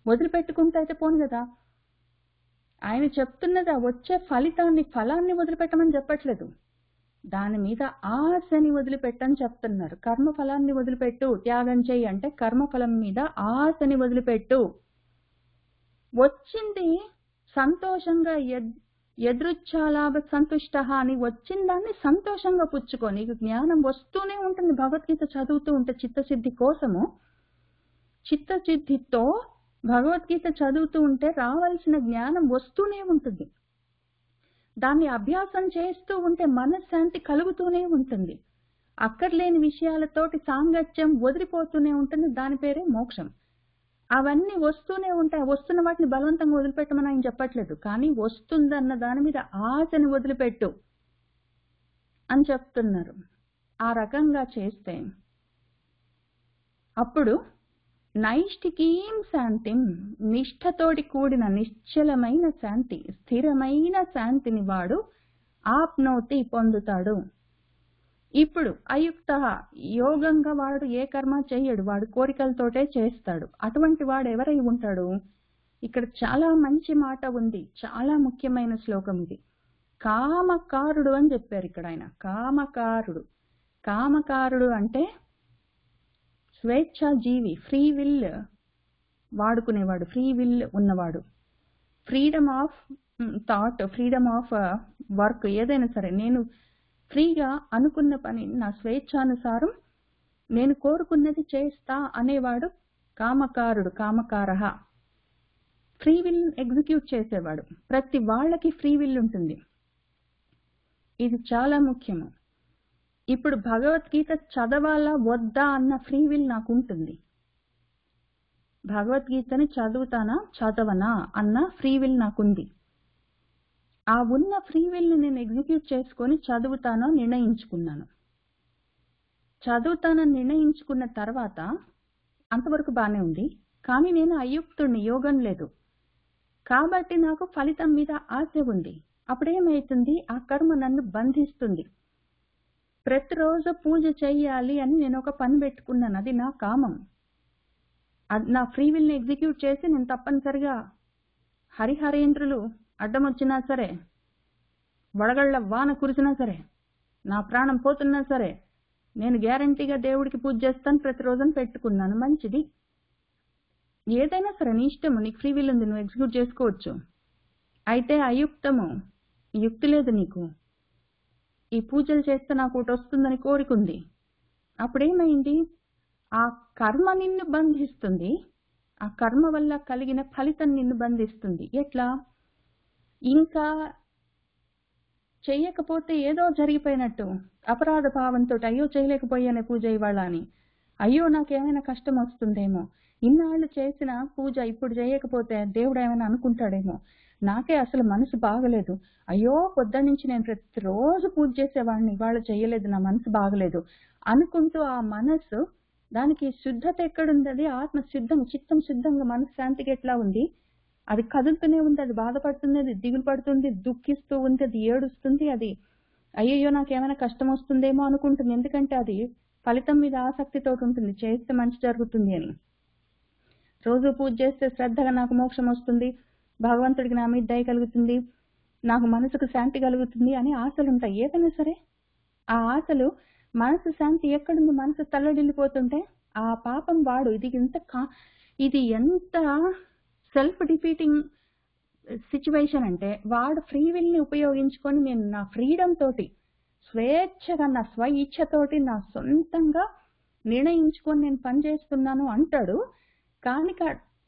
వదిలిపెట్టుకుంటే అయితే పోను కదా. ఆయన చెప్తున్నది ఆ వచ్చే ఫలాన్ని వదిలిపెట్టమని చెప్పట్లేదు. దాని మీద ఆశని వదిలిపెట్టని చెప్తున్నారు. కర్మఫలాన్ని వదిలిపెట్టు, త్యాగం చెయ్యి అంటే కర్మఫలం మీద ఆశని వదిలిపెట్టు. వచ్చింది సంతోషంగా యదృచ్ఛాలాభ సంతుష్ట అని వచ్చిన దాన్ని సంతోషంగా పుచ్చుకో. నీకు జ్ఞానం వస్తూనే ఉంటుంది. భగవద్గీత చదువుతూ ఉంటే చిత్తశుద్ధి కోసము, చిత్తశుద్ధితో భగవద్గీత చదువుతూ ఉంటే రావాల్సిన జ్ఞానం వస్తూనే ఉంటుంది. దాన్ని అభ్యాసం చేస్తూ ఉంటే మనశ్శాంతి కలుగుతూనే ఉంటుంది. అక్కర్లేని విషయాలతోటి సాంగత్యం వదిలిపోతూనే ఉంటుంది. దాని పేరే మోక్షం. అవన్నీ వస్తూనే ఉంటాయి. వస్తున్న వాటిని బలవంతంగా వదిలిపెట్టమని ఆయన చెప్పట్లేదు. కానీ వస్తుందన్న దాని మీద ఆశని వదిలిపెట్టు అని చెప్తున్నారు. ఆ రకంగా చేస్తే అప్పుడు నైష్టికీం శాంతిం, నిష్ఠతోటి కూడిన నిశ్చలమైన శాంతి, స్థిరమైన శాంతిని వాడు ఆప్నోతి పొందుతాడు. ఇప్పుడు అయుక్త యోగంగా వాడు ఏ కర్మ చెయ్యడు. వాడు కోరికలతోటే చేస్తాడు. అటువంటి వాడు ఎవరై ఉంటాడు? ఇక్కడ చాలా మంచి మాట ఉంది. చాలా ముఖ్యమైన శ్లోకం ఇది. కామకారుడు అని చెప్పారు ఇక్కడ ఆయన. కామకారుడు. కామకారుడు అంటే స్వేచ్ఛా జీవి, ఫ్రీ విల్ వాడుకునేవాడు, ఫ్రీ విల్ ఉన్నవాడు. Freedom of thought, freedom of work, ఏదైనా సరే నేను ఫ్రీగా అనుకున్న పని నా స్వేచ్ఛానుసారం నేను కోరుకున్నది చేస్తా అనేవాడు కామకారుడు. కామకారః ఫ్రీ విల్ ఎగ్జిక్యూట్ చేసేవాడు. ప్రతి వాళ్ళకి ఫ్రీ విల్ ఉంటుంది. ఇది చాలా ముఖ్యము. ఇప్పుడు భగవద్గీత చదవాలా వద్దా అన్న ఫ్రీ విల్ నాకు ఉంటుంది. భగవద్గీతని చదువుతానా చదవనా అన్న ఫ్రీ విల్ నాకుంది. ఆ ఉన్న ఫ్రీ విల్ని నేను ఎగ్జిక్యూట్ చేసుకొని చదువుతానో నిర్ణయించుకున్నాను. చదువుతానని నిర్ణయించుకున్న తర్వాత అంతవరకు బానే ఉంది. కానీ నేను అయుక్తుడిని, యోగం లేదు కాబట్టి నాకు ఫలితం మీద ఆశ ఉంది. అప్పుడేమవుతుంది? ఆ కర్మ నన్ను బంధిస్తుంది. ప్రతిరోజు పూజ చెయ్యాలి అని నేను ఒక పని పెట్టుకున్నాను. అది నా కామం. నా ఫ్రీ విల్ని ఎగ్జిక్యూట్ చేసి నేను తప్పనిసరిగా హరిహరేంద్రులు అడ్డం వచ్చినా సరే, వడగళ్ల వాన కురిసినా సరే, నా ప్రాణం పోతున్నా సరే నేను గ్యారంటీగా దేవుడికి పూజ చేస్తాను ప్రతిరోజు పెట్టుకున్నాను. మంచిది. ఏదైనా సరే నీ ఇష్టము, నీకు ఫ్రీ విల్ ఉంది, నువ్వు ఎగ్జిక్యూట్ చేసుకోవచ్చు. అయితే అయుక్తము, యుక్తి లేదు నీకు. ఈ పూజలు చేస్తే నాకు ఒకటి వస్తుందని కోరికుంది. అప్పుడేమైంది? ఆ కర్మ నిన్ను బంధిస్తుంది. ఆ కర్మ వల్ల కలిగిన ఫలితం నిన్ను బంధిస్తుంది. ఎట్లా? ఇంకా చెయ్యకపోతే ఏదో జరిగిపోయినట్టు అపరాధ భావంతో, అయ్యో చేయలేకపోయానే పూజ ఇవాళ అని, అయ్యో నాకేమైనా కష్టం వస్తుందేమో, ఇన్నాళ్ళు చేసిన పూజ ఇప్పుడు చేయకపోతే దేవుడు ఏమైనా అనుకుంటాడేమో, నాకే అసలు మనసు బాగలేదు, అయ్యో పొద్దున్న నుంచి నేను ప్రతిరోజు పూజ చేసేవాడిని, ఇవాళ చేయలేదు, నా మనసు బాగలేదు అనుకుంటూ ఆ మనసు, దానికి శుద్ధత ఎక్కడుంది? అది ఆత్మ శుద్ధం, చిత్తం శుద్ధంగా మనసు శాంతికి ఎట్లా ఉంది? అది కదులుతూనే ఉంది, అది బాధపడుతుంది, అది దిగులు పడుతుంది, దుఃఖిస్తూ ఉంది, అది ఏడుస్తుంది, అది అయ్యయ్యో నాకేమైనా కష్టం వస్తుందేమో అనుకుంటుంది. ఎందుకంటే అది ఫలితం మీద ఆసక్తితో ఉంటుంది, చేస్తే మంచి జరుగుతుంది అని. రోజు పూజ చేస్తే శ్రద్ధగా నాకు మోక్షం వస్తుంది, భగవంతుడికి నా మీద దయ కలుగుతుంది, నాకు మనసుకు శాంతి కలుగుతుంది అని ఆశలు ఉంటాయి. ఏదైనా సరే ఆ ఆశలు, మనసు శాంతి ఎక్కడుంది? మనసు తల్లడిల్లిపోతుంటే ఆ పాపం వాడు, ఇది ఎంత సెల్ఫ్ డిఫీటింగ్ సిచ్యువేషన్ అంటే, వాడు ఫ్రీ విల్ ని ఉపయోగించుకొని నేను నా ఫ్రీడమ్ తోటి, స్వేచ్ఛగా, నా స్వ ఇచ్ఛతోటి, నా సొంతంగా నిర్ణయించుకొని నేను పనిచేస్తున్నాను అంటాడు.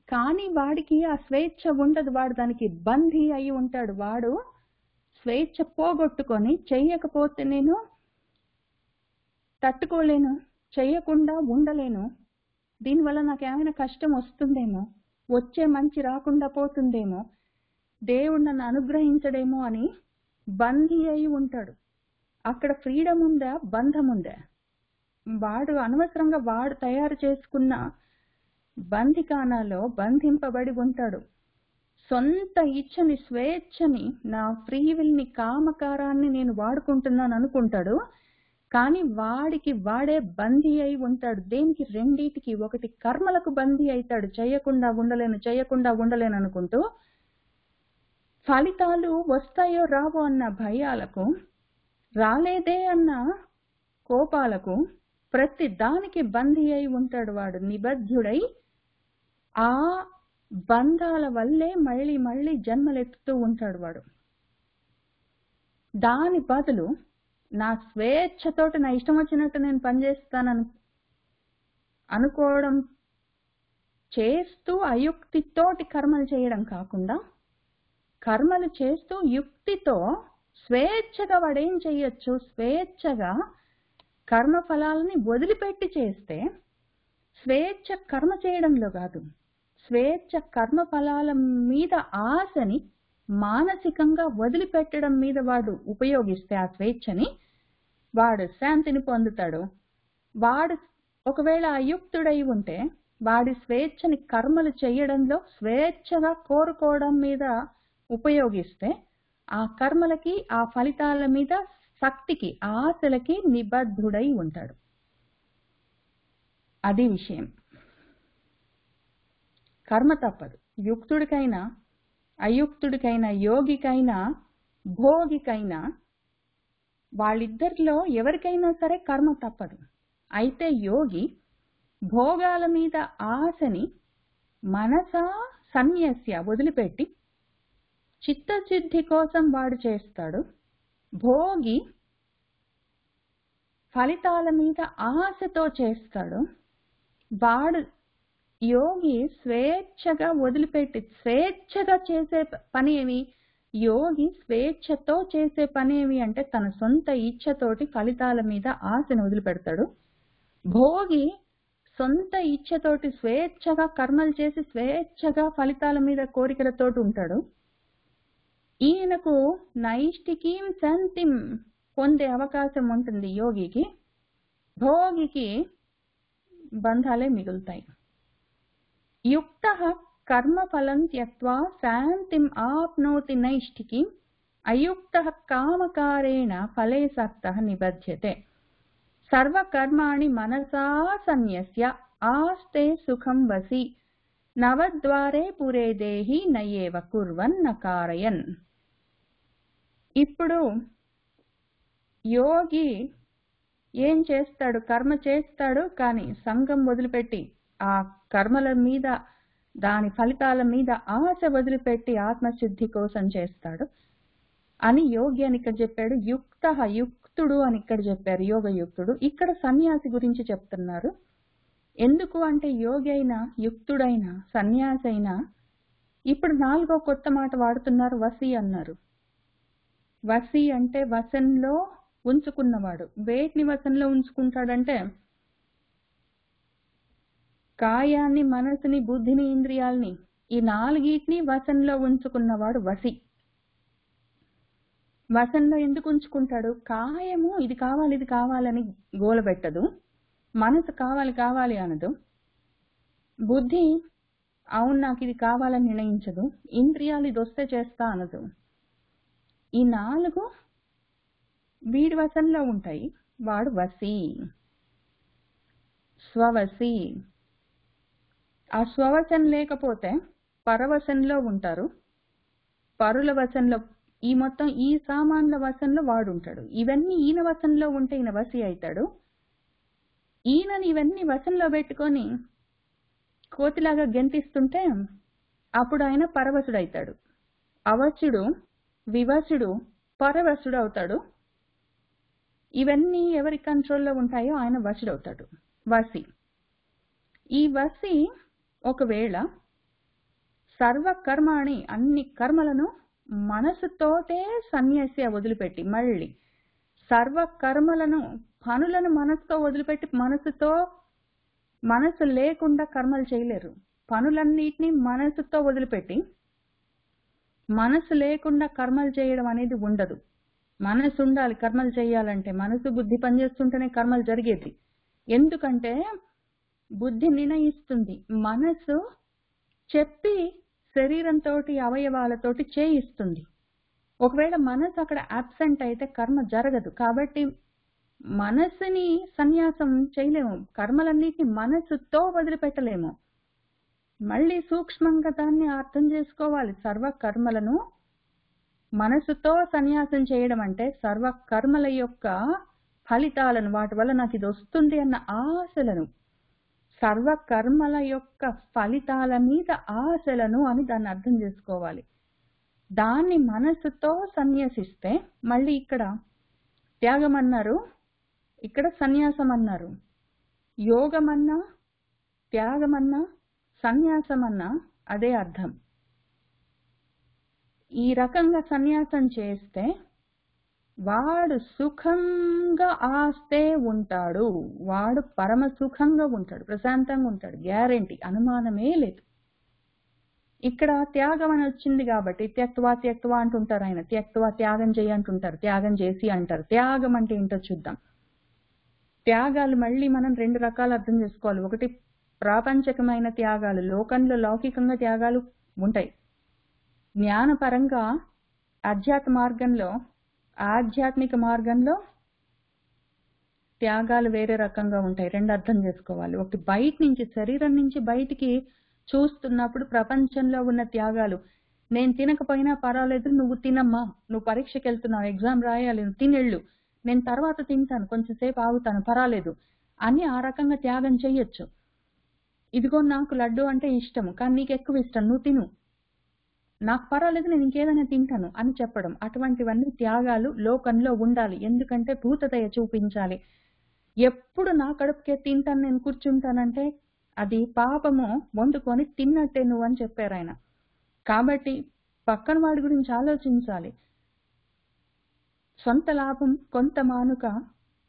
కానీ వాడికి ఆ స్వేచ్ఛ ఉండదు. వాడు దానికి బందీ అయి ఉంటాడు. వాడు స్వేచ్ఛ పోగొట్టుకొని, చెయ్యకపోతే నేను తట్టుకోలేను, చెయ్యకుండా ఉండలేను, దీనివల్ల నాకు ఏమైనా కష్టం వస్తుందేమో, వచ్చే మంచి రాకుండా పోతుందేమో, దేవుడు నన్ను అనుగ్రహించడేమో అని బందీ అయి ఉంటాడు. అక్కడ ఫ్రీడమ్ ఉందా, బంధం ఉందా? వాడు అనవసరంగా వాడు తయారు చేసుకున్న బందికానాలో బంధింపబడి ఉంటాడు. సొంత ఇచ్చని, స్వేచ్ఛని, నా ఫ్రీ విల్ ని, కామకారాన్ని నేను వాడుకుంటున్నాను అనుకుంటాడు. కానీ వాడికి వాడే బందీ అయి ఉంటాడు. దేనికి? రెండిటికి. ఒకటి కర్మలకు బందీ అవుతాడు, చేయకుండా ఉండలేను అనుకుంటూ. ఫలితాలు వస్తాయో రావో అన్న భయాలకు, రాలేదే అన్న కోపాలకు, ప్రతి దానికి బందీ అయి ఉంటాడు వాడు, నిబద్ధుడై. ఆ బంధాల వల్లే మళ్ళీ మళ్ళీ జన్మలెత్తుతూ ఉంటాడు వాడు. దాని బదులు నా స్వేచ్ఛతోటి నా ఇష్టం వచ్చినట్టు నేను పనిచేస్తానని అనుకోవడం చేస్తూ అయుక్తితోటి కర్మలు చేయడం కాకుండా, కర్మలు చేస్తూ యుక్తితో స్వేచ్ఛగా వాడేం చెయ్యొచ్చు, స్వేచ్ఛగా కర్మ ఫలాలని వదిలిపెట్టి చేస్తే, స్వేచ్ఛ కర్మ చేయడంలో కాదు, స్వేచ్ఛ కర్మ ఫలాల మీద ఆశని మానసికంగా వదిలిపెట్టడం మీద వాడు ఉపయోగిస్తే ఆ స్వేచ్ఛని, వాడు శాంతిని పొందుతాడు. వాడు ఒకవేళ అయుక్తుడై ఉంటే వాడి స్వేచ్ఛని కర్మలు చేయడంలో, స్వేచ్ఛగా కోరుకోవడం మీద ఉపయోగిస్తే, ఆ కర్మలకి, ఆ ఫలితాల మీద, శక్తికి, ఆశలకి నిబద్ధుడై ఉంటాడు. అది విషయం. కర్మ తప్పదు. యుక్తుడికైనా అయుక్తుడికైనా, యోగికైనా భోగికైనా, వాళ్ళిద్దరిలో ఎవరికైనా సరే కర్మ తప్పదు. అయితే యోగి భోగాల మీద ఆశని మనసా సన్యస్య వదిలిపెట్టి చిత్తశుద్ధి కోసం వాడు చేస్తాడు. భోగి ఫలితాల మీద ఆశతో చేస్తాడు. వాడు యోగి స్వేచ్ఛగా వదిలిపెట్టి స్వేచ్ఛగా చేసే పని ఏమి? యోగి స్వేచ్ఛతో చేసే పని ఏమి అంటే తన సొంత ఇచ్ఛతోటి ఫలితాల మీద ఆశను వదిలిపెడతాడు. భోగి సొంత ఇచ్ఛతోటి స్వేచ్ఛగా కర్మలు చేసి స్వేచ్ఛగా ఫలితాల మీద కోరికలతోటి ఉంటాడు. ఈయనకు నైష్టికీం శాంతిం పొందే అవకాశం ఉంటుంది యోగికి. భోగికి బంధాలే మిగులుతాయి. యుక్తః కర్మఫలం త్యక్త్వా శాంతిం ఆప్నోతి నైష్టికీం, అయుక్తః కామకారేణ ఫలే సక్తః నిబధ్యతే. సర్వకర్మాణి మనసా సన్యస్య ఆస్తే సుఖం వసి, నవద్వారే పురే దేహి నయేవ కుర్వన్ నకారయన్. ఇప్పుడు యోగి ఏం చేస్తాడు? కర్మ చేస్తాడు, కానీ సంఘం వదిలిపెట్టి ఆ కర్మల మీద, దాని ఫలితాల మీద ఆశ వదిలిపెట్టి ఆత్మశుద్ధి కోసం చేస్తాడు అని యోగి అని ఇక్కడ చెప్పాడు. యుక్తుడు అని ఇక్కడ చెప్పారు, యోగయుక్తుడు. ఇక్కడ సన్యాసి గురించి చెప్తున్నారు. ఎందుకు అంటే యోగి అయినా, యుక్తుడైనా, సన్యాసి అయినా ఇప్పుడు 4వ కొత్త మాట వాడుతున్నారు, వసి అన్నారు. వసి అంటే వశంలో ఉంచుకున్నవాడు. వేటిని వశంలో ఉంచుకుంటాడంటే కాయాన్ని, మనసుని, బుద్ధిని, ఇంద్రియాలని, ఈ 4టిని వశంలో ఉంచుకున్నవాడు వసి. వశంలో ఎందుకు ఉంచుకుంటాడు? కాయము ఇది కావాలి, ఇది కావాలని గోలబెట్టదు. మనసు కావాలి కావాలి అనదు. బుద్ధి అవును నాకు ఇది కావాలని నిర్ణయించదు. ఇంద్రియాలు ఇది వస్తే చేస్తా అనదు. ఈ 4 వీడి వశంలో ఉంటాయి. వాడు వసి, స్వవసి. ఆ స్వవశం లేకపోతే పరవశంలో ఉంటారు. పరుల వశంలో, ఈ మొత్తం ఈ సామాన్ల వశంలో వాడు ఉంటాడు. ఇవన్నీ ఈయన వశంలో ఉంటే ఈయన వసి అవుతాడు. ఈయనని ఇవన్నీ వశంలో పెట్టుకొని కోతిలాగా గెంతిస్తుంటే అప్పుడు ఆయన పరవశుడు అవుతాడు. అవశుడు, వివశుడు, పరవశుడు అవుతాడు. ఇవన్నీ ఎవరి కంట్రోల్లో ఉంటాయో ఆయన వశుడు అవుతాడు, వసి. ఈ వసి ఒకవేళ సర్వకర్మాణి అన్ని కర్మలను మనసుతోటే సన్యాసి వదిలిపెట్టి, మళ్ళీ సర్వకర్మలను, పనులను మనసుతో వదిలిపెట్టి, మనసు లేకుండా కర్మలు చేయలేరు. పనులన్నిటినీ మనసుతో వదిలిపెట్టి, మనసు లేకుండా కర్మలు చేయడం అనేది ఉండదు. మనసు ఉండాలి కర్మలు చేయాలంటే. మనసు బుద్ధి పనిచేస్తుంటేనే కర్మలు జరిగేది. ఎందుకంటే బుద్ధి నిర్ణయిస్తుంది, మనసు చెప్పి శరీరంతో, అవయవాలతోటి చేయిస్తుంది. ఒకవేళ మనసు అక్కడ అబ్సెంట్ అయితే కర్మ జరగదు. కాబట్టి మనసుని సన్యాసం చేయలేము. కర్మలన్నిటిని మనసుతో వదిలిపెట్టలేము. మళ్ళీ సూక్ష్మంగా దాన్ని అర్థం చేసుకోవాలి. సర్వ కర్మలను మనసుతో సన్యాసం చేయడం అంటే సర్వ కర్మల యొక్క ఫలితాలను, వాటి వల్ల నాకు ఇది వస్తుంది అన్న ఆశలను, సర్వ కర్మల యొక్క ఫలితాల మీద ఆశలను అని దాన్ని అర్థం చేసుకోవాలి. దాన్ని మనసుతో సన్యాసిస్తే, మళ్ళీ ఇక్కడ త్యాగం అన్నారు, ఇక్కడ సన్యాసం అన్నారు. యోగమన్నా త్యాగమన్నా సన్యాసమన్నా అదే అర్థం. ఈ రకంగా సన్యాసం చేస్తే వాడు సుఖంగా ఆస్తే ఉంటాడు, వాడు పరమ సుఖంగా ఉంటాడు, ప్రశాంతంగా ఉంటాడు, గ్యారెంటీ, అనుమానమే లేదు. ఇక్కడ త్యాగం అని వచ్చింది కాబట్టి త్యక్త్వా అంటుంటారు ఆయన. త్యాగం చేయి అంటుంటారు, త్యాగం చేసి అంటారు. త్యాగం అంటే ఏంటో చూద్దాం. త్యాగాలు మళ్ళీ మనం 2 రకాలు అర్థం చేసుకోవాలి. ఒకటి ప్రాపంచకమైన త్యాగాలు, లోకంలో లౌకికంగా త్యాగాలు ఉంటాయి. జ్ఞానపరంగా ఆధ్యాత్మిక మార్గంలో త్యాగాలు వేరే రకంగా ఉంటాయి. 2 అర్థం చేసుకోవాలి. ఒకటి బయట నుంచి, శరీరం నుంచి బయటికి చూస్తున్నప్పుడు ప్రపంచంలో ఉన్న త్యాగాలు. నేను తినకపోయినా పర్వాలేదు, నువ్వు తినమ్మా, నువ్వు పరీక్షకి వెళ్తున్నావు, ఎగ్జామ్ రాయాలి, నువ్వు తినెళ్ళు, నేను తర్వాత తింటాను, కొంచెంసేపు ఆగుతాను, పర్వాలేదు అని ఆ రకంగా త్యాగం చెయ్యొచ్చు. ఇదిగో నాకు లడ్డు అంటే ఇష్టము, కానీ నీకు ఎక్కువ ఇష్టం, నువ్వు తిను, నాకు పర్వాలేదు, నేను ఇంకేదైనా తింటాను అని చెప్పడం. అటువంటివన్నీ త్యాగాలు లోకంలో ఉండాలి. ఎందుకంటే భూతదయ చూపించాలి. ఎప్పుడు నా కడుపుకే తింటాను, నేను కూర్చుంటానంటే అది పాపము, వండుకొని తిన్నట్టే నువ్వు అని చెప్పారు ఆయన. కాబట్టి పక్కన వాడి గురించి ఆలోచించాలి. సొంత లాభం కొంత మానుక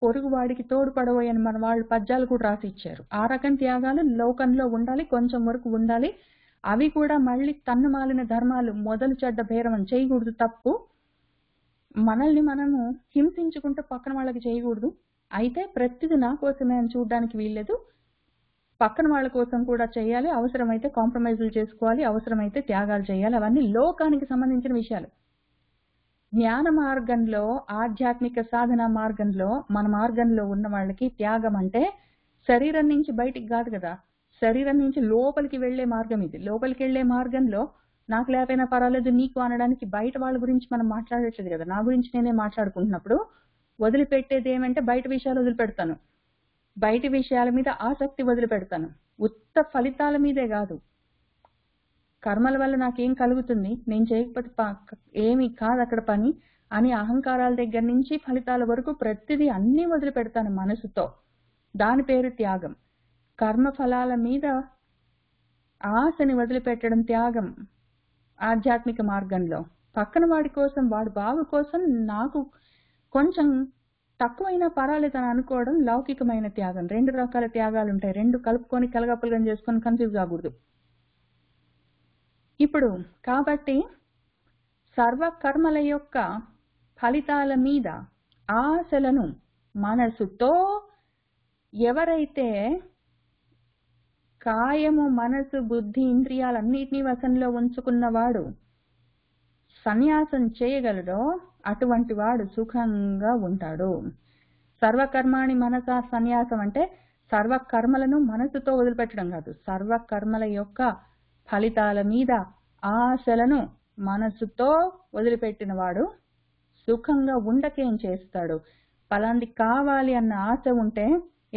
పొరుగువాడికి తోడ్పడబోయని మన వాళ్ళు పద్యాలు కూడా రాసిచ్చారు. ఆ రకం త్యాగాలు లోకంలో ఉండాలి, కొంచెం వరకు ఉండాలి. అవి కూడా మళ్ళీ తన్నుమాలిన ధర్మాలు, మొదలు చెడ్డ భేరం చేయకూడదు, తప్పు. మనల్ని మనము హింసించుకుంటూ పక్కన వాళ్ళకి చేయకూడదు. అయితే ప్రతిది నా కోసమే అని చూడడానికి వీల్లేదు, పక్కన వాళ్ళ కోసం కూడా చేయాలి. అవసరమైతే కాంప్రమైజులు చేసుకోవాలి, అవసరమైతే త్యాగాలు చేయాలి. అవన్నీ లోకానికి సంబంధించిన విషయాలు. జ్ఞాన మార్గంలో, ఆధ్యాత్మిక సాధన మార్గంలో, మన మార్గంలో ఉన్న వాళ్ళకి త్యాగం అంటే శరీరం నుంచి బయటికి కాదు కదా, శరీరం నుంచి లోపలికి వెళ్లే మార్గం ఇది. లోపలికి వెళ్లే మార్గంలో నాకు లేకపోయినా పర్వాలేదు నీకు అనడానికి బయట వాళ్ళ గురించి మనం మాట్లాడట్లేదు కదా. నా గురించి నేనే మాట్లాడుకుంటున్నప్పుడు వదిలిపెట్టేది ఏమంటే బయట విషయాలు వదిలిపెడతాను, బయట విషయాల మీద ఆసక్తి వదిలిపెడతాను. ఉత్త ఫలితాల మీదే కాదు, కర్మల వల్ల నాకేం కలుగుతుంది, నేను చేయకపోతే ఏమి కాదు అక్కడ పని అని అహంకారాల దగ్గర నుంచి ఫలితాల వరకు ప్రతిదీ అన్నీ వదిలిపెడతాను మనసుతో. దాని పేరు త్యాగం. కర్మ ఫలాల మీద ఆశని వదిలిపెట్టడం త్యాగం ఆధ్యాత్మిక మార్గంలో. పక్కన వాడి కోసం, వాడి బాగు కోసం నాకు కొంచెం తక్కువైనా పర్వాలేదని అనుకోవడం లౌకికమైన త్యాగం. 2 రకాల త్యాగాలు ఉంటాయి. 2 కలుపుకొని కలగప్పలుగా చేసుకొని కన్ఫ్యూజ్ కాకూడదు. ఇప్పుడు కాబట్టి సర్వ కర్మల యొక్క ఫలితాల మీద ఆశలను మనసుతో ఎవరైతే కాయము, మనసు, బుద్ధి, ఇంద్రియాలన్నిటినీ వశంలో ఉంచుకున్నవాడు సన్యాసం చేయగలడో అటువంటి వాడు సుఖంగా ఉంటాడు. సర్వకర్మాణి మనసా సన్యాసం అంటే సర్వకర్మలను మనసుతో వదిలిపెట్టడం కాదు, సర్వకర్మల యొక్క ఫలితాల మీద ఆశలను మనసుతో వదిలిపెట్టిన వాడు సుఖంగా ఉండకేం చేస్తాడు. పలాంటి కావాలి అన్న ఆశ ఉంటే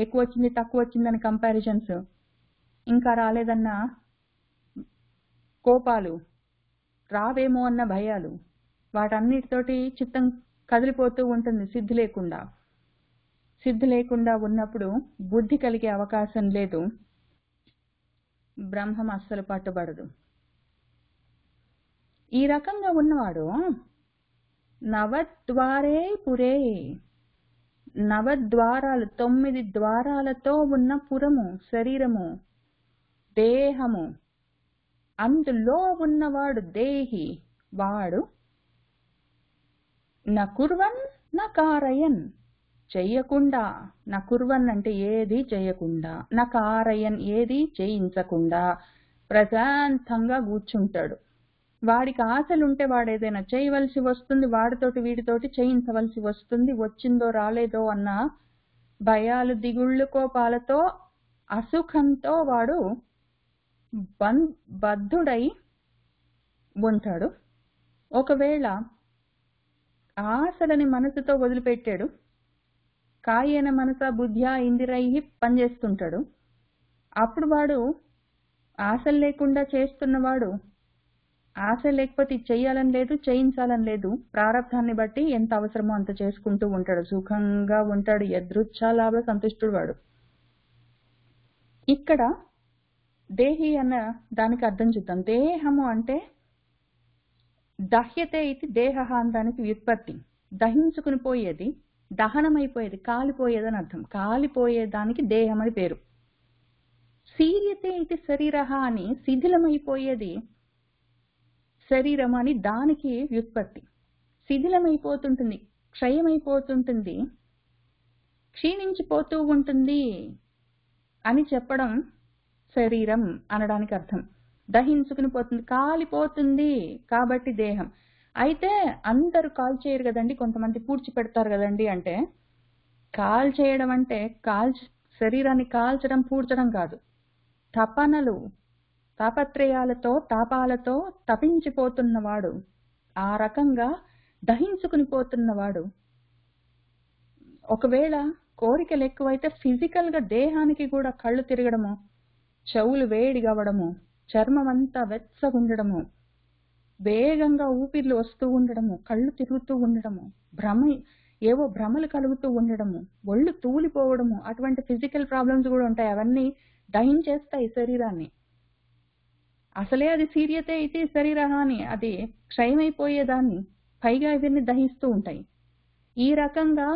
ఎక్కువ వచ్చింది తక్కువ వచ్చిందని కంపారిజన్స్, ఇంకా రాలేదన్న కోపాలు, రావేమో అన్న భయాలు, వాటన్నిటితోటి చిత్తం కదిలిపోతూ ఉంటుంది. సిద్ధి లేకుండా ఉన్నప్పుడు బుద్ధి కలిగే అవకాశం లేదు, బ్రహ్మం అస్సలు పట్టుబడదు. ఈ రకంగా ఉన్నవాడు నవద్వారే పురే, నవద్వారాలు 9 ద్వారాలతో ఉన్న పురము, శరీరము, దేహము, అందులో ఉన్నవాడు దేహి. వాడు నకుర్వన్ నకారయన్, చెయ్యకుండా, నకుర్వన్ అంటే ఏది చేయకుండా, నకారయన్ ఏది చేయించకుండా ప్రశాంతంగా కూర్చుంటాడు. వాడికి ఆశలుంటే వాడు ఏదైనా చేయవలసి వస్తుంది, వాడితోటి వీడితోటి చేయించవలసి వస్తుంది. వచ్చిందో రాలేదో అన్న భయాలు, దిగుళ్ళు, కోపాలతో, అసుఖంతో వాడు బద్ధుడై ఉంటాడు. ఒకవేళ ఆశలని మనసుతో వదిలిపెట్టాడు. కాయేన మనస బుద్ధ్యా ఇందిరై పనిచేస్తుంటాడు. అప్పుడు వాడు ఆశలు లేకుండా చేస్తున్నవాడు ఆశ లేకపోతే చెయ్యాలని లేదు, చేయించాలని లేదు. ప్రారంధాన్ని బట్టి ఎంత అవసరమో అంత చేసుకుంటూ ఉంటాడు, సుఖంగా ఉంటాడు, యదృచ్ఛాలాభ సంతుష్టుడు వాడు. ఇక్కడ దేహి అన్న దానికి అర్థం చూద్దాం. దేహము అంటే దహ్యతే ఇది దేహ అని దానికి వ్యుత్పత్తి. దహించుకుని పోయేది, దహనమైపోయేది, కాలిపోయేది అని అర్థం. కాలిపోయేదానికి దేహం అని పేరు. శీర్యతే ఇది శరీరహ అని శిథిలమైపోయేది శరీరం అని దానికి వ్యుత్పత్తి. శిథిలమైపోతుంటుంది, క్షయమైపోతుంటుంది, క్షీణించిపోతూ ఉంటుంది అని చెప్పడం శరీరం అనడానికి అర్థం. దహించుకుని పోతుంది, కాలిపోతుంది కాబట్టి దేహం. అయితే అందరూ కాల్ చేయరు కదండి, కొంతమంది పూడ్చి పెడతారు కదండి. అంటే కాల్ చేయడం అంటే శరీరాన్ని కాల్చడం, పూడ్చడం కాదు. తపనలు, తాపత్రయాలతో, తాపాలతో తపించిపోతున్నవాడు, ఆ రకంగా దహించుకుని పోతున్నవాడు. ఒకవేళ కోరికలు ఎక్కువైతే ఫిజికల్ గా దేహానికి కూడా కళ్ళు తిరగడము, చెవులు వేడిగవడము, చర్మం అంతా వెచ్చగుండడము, వేగంగా ఊపిర్లు వస్తూ ఉండడము, కళ్ళు తిరుగుతూ ఉండడము, ఏవో భ్రమలు కలుగుతూ ఉండడము, ఒళ్ళు తూలిపోవడము, అటువంటి ఫిజికల్ ప్రాబ్లమ్స్ కూడా ఉంటాయి. అవన్నీ దహించేస్తాయి శరీరాన్ని. అసలే అది శీర్యతే ఇది శరీరహాని, అది క్షయమైపోయేదాన్ని, పైగా ఇవన్నీ దహిస్తూ ఉంటాయి. ఈ రకంగా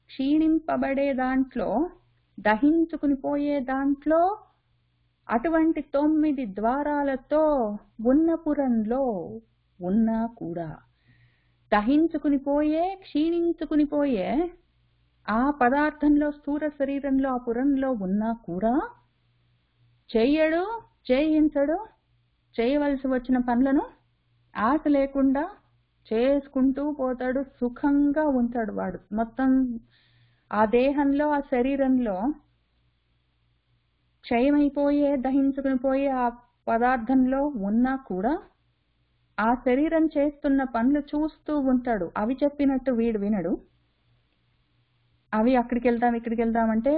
క్షీణింపబడే దాంట్లో, దహించుకుని పోయే దాంట్లో, అటువంటి 9 ద్వారాలతో ఉన్న పురంలో ఉన్నా కూడా దహించుకుని పోయే, క్షీణించుకుని పోయే ఆ పదార్థంలో, స్థూల శరీరంలో, ఆ పురంలో ఉన్నా కూడా చెయ్యడు, చేయించడు, చేయవలసి వచ్చిన పనులను ఆశ లేకుండా చేసుకుంటూ పోతాడు, సుఖంగా ఉంటాడు వాడు. మొత్తం ఆ దేహంలో, ఆ శరీరంలో క్షయమైపోయే, దహించుకుని పోయే ఆ పదార్థంలో ఉన్నా కూడా ఆ శరీరం చేస్తున్న పనులు చూస్తూ ఉంటాడు. అవి చెప్పినట్టు వీడు వినడు. అవి అక్కడికి వెళ్దాం, ఇక్కడికి వెళ్దామంటే